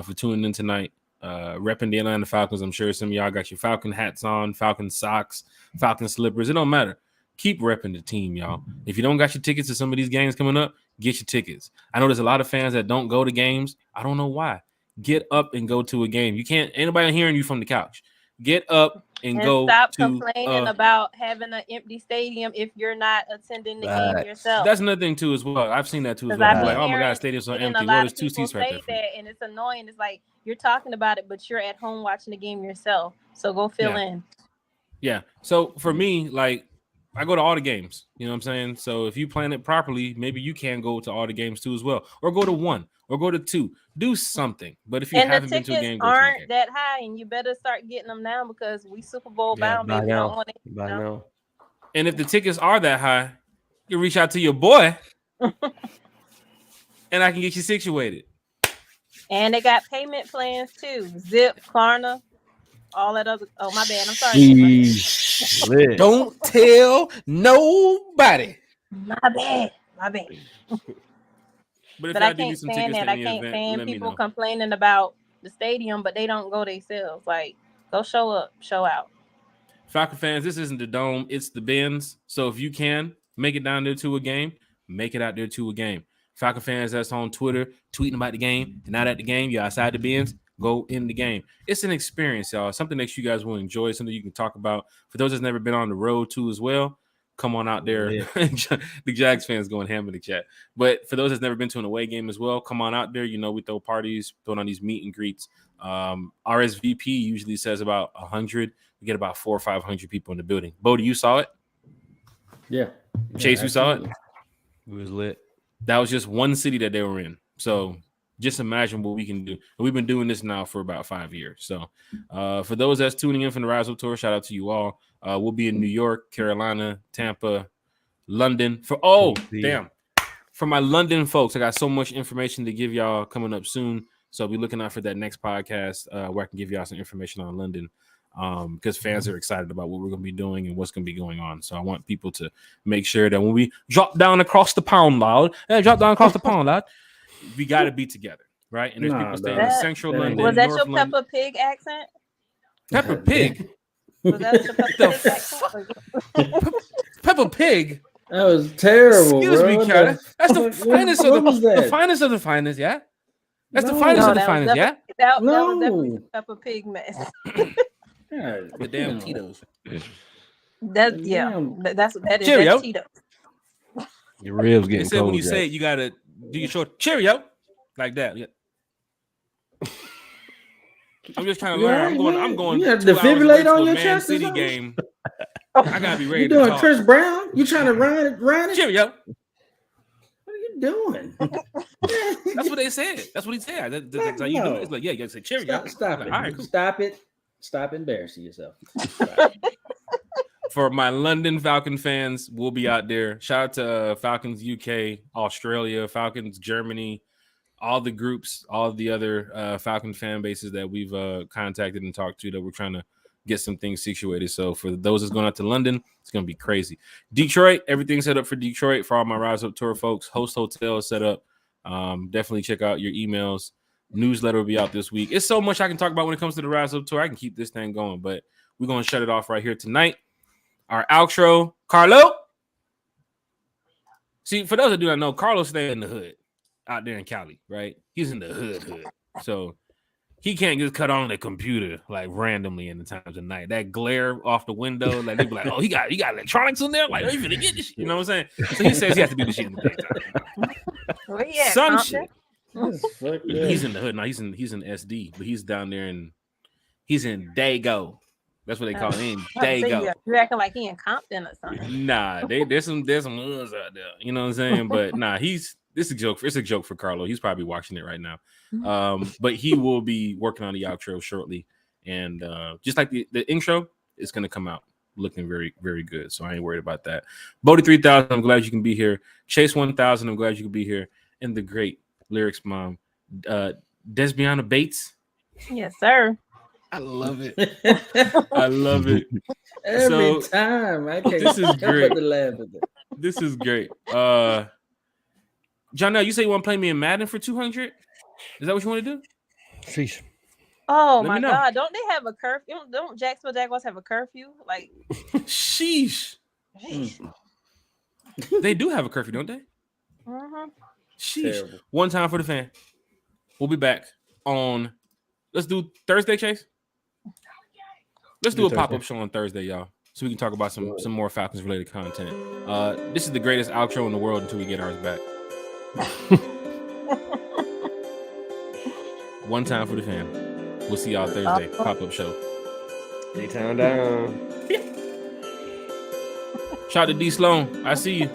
for tuning in tonight. Repping the Atlanta Falcons. I'm sure some of y'all got your Falcon hats on, Falcon socks, Falcon slippers. It don't matter. Keep repping the team, y'all. If you don't got your tickets to some of these games coming up, get your tickets. I know there's a lot of fans that don't go to games. I don't know why. Get up and go to a game. You can't. Anybody hearing you from the couch? Get up and go. Stop complaining about having an empty stadium if you're not attending the game yourself. That's another thing too, as well. I've seen that too as well. Like, oh my God, stadium's so empty. Well, there's two seats right there. And it's annoying. It's like you're talking about it, but you're at home watching the game yourself. So go fill in. Yeah. So for me, like, I go to all the games. You know what I'm saying? So if you plan it properly, maybe you can go to all the games too as well, or go to one, or go to two. Do something. But if you haven't been to a game, aren't that high, and you better start getting them now because we Super Bowl bound. Baby, don't want it. And if the tickets are that high, you reach out to your boy, and I can get you situated. And they got payment plans too. Zip, Klarna, all that other. Oh, my bad. I'm sorry. Don't tell nobody. My bad. But I can't stand that. I can't stand people complaining about the stadium, but they don't go themselves. Like, go show up, show out. Falcon fans, this isn't the Dome, it's the Benz. So if you can make it down there to a game, make it out there to a game. Falcon fans that's on Twitter tweeting about the game, and not at the game, you're outside the Benz, go in the game. It's an experience, y'all. Something that you guys will enjoy, something you can talk about. For those that's never been on the road too as well, come on out there. Yeah. The Jags fans going ham in the chat. But for those that's never been to an away game as well, come on out there. You know, we throw parties, throwing on these meet and greets. RSVP usually says about 100. We get about 400 or 500 people in the building. Bodie, you saw it? Yeah. Chase, you saw it? It was lit. That was just one city that they were in. So just imagine what we can do. And we've been doing this now for about 5 years. So for those that's tuning in from the Rise Up Tour, shout out to you all. We'll be in New York, Carolina, Tampa, London. For my London folks, I got so much information to give y'all coming up soon. So I'll be looking out for that next podcast where I can give y'all some information on London because fans are excited about what we're going to be doing and what's going to be going on. So I want people to make sure that when we drop down across the pond, we got to be together, right? And there's people staying in central London. Was that North your London. Peppa Pig accent? Peppa Pig? Was that your Peppa Pig accent? Peppa Pig? That was terrible. Excuse me, Kiara. That's the finest of the finest of the finest, yeah? That's the finest of the finest, yeah? That was definitely a Peppa Pig mess. The damn Tito's. That is Cheerio. Tito's. Your ribs getting They said cold. when you say it, you gotta do your short Cheerio like that. Yeah. I'm just trying to learn. I'm going. You have to defibrillate on your chest. City game. I gotta be ready. You doing Chris Brown? You trying to run it? Cheerio. What are you doing? That's what they said. That's what he said. That's how you do it. It's like, yeah, you gotta say Cheerio. Stop it. Like, all right, cool. Stop it. Stop embarrassing yourself. for my London Falcon fans, we'll be out there. Shout out to Falcons UK, Australia, Falcons Germany, all the groups, all the other Falcon fan bases that we've contacted and talked to that we're trying to get some things situated. So for those that's going out to London, it's going to be crazy. Detroit, everything's set up for Detroit for all my Rise Up Tour folks. Host Hotel is set up. Definitely check out your emails. Newsletter will be out this week. It's so much I can talk about when it comes to the Rise Up Tour. I can keep this thing going, but we're going to shut it off right here tonight. Our outro, Carlo. See, for those that do not know, Carlo stay in the hood out there in Cali, right? He's in the hood. So he can't just cut on the computer like randomly in the times of night. That glare off the window, like they be like, "Oh, he got electronics in there. Like, oh, you finna get this shit." You know what I'm saying? So he says he has to do this shit in the daytime. Some shit. He's in the hood now. He's in SD, but he's down there he's in Dago. That's what they call him. Dago. You acting like he in Compton or something? Nah, there's some hoods out there. You know what I'm saying? But nah, this is a joke. It's a joke for Carlo. He's probably watching it right now. But he will be working on the outro shortly, and just like the intro, it's gonna come out looking very, very good. So I ain't worried about that. Bodie 3000, I'm glad you can be here. Chase 1000, I'm glad you can be here. And the great lyrics mom, Desbiana Bates. Yes, sir. I love it. I love it. Every time. I can't this is great. but to laugh at that. This is great. John, now you say you want to play me in Madden for 200? Is that what you want to do? Sheesh. Oh Let my me know. God! Don't they have a curfew? Don't Jacksonville Jaguars have a curfew? Like, Sheesh. They do have a curfew, don't they? Sheesh. Terrible. One time for the fan. We'll be back on. Let's do Thursday, Chase. Let's do a pop-up show on Thursday, y'all, so we can talk about some more Falcons related content. This is the greatest outro in the world until we get ours back. One time for the fan. We'll see y'all Thursday. Pop-up show. D-Town down. Shout out to D Sloan. I see you.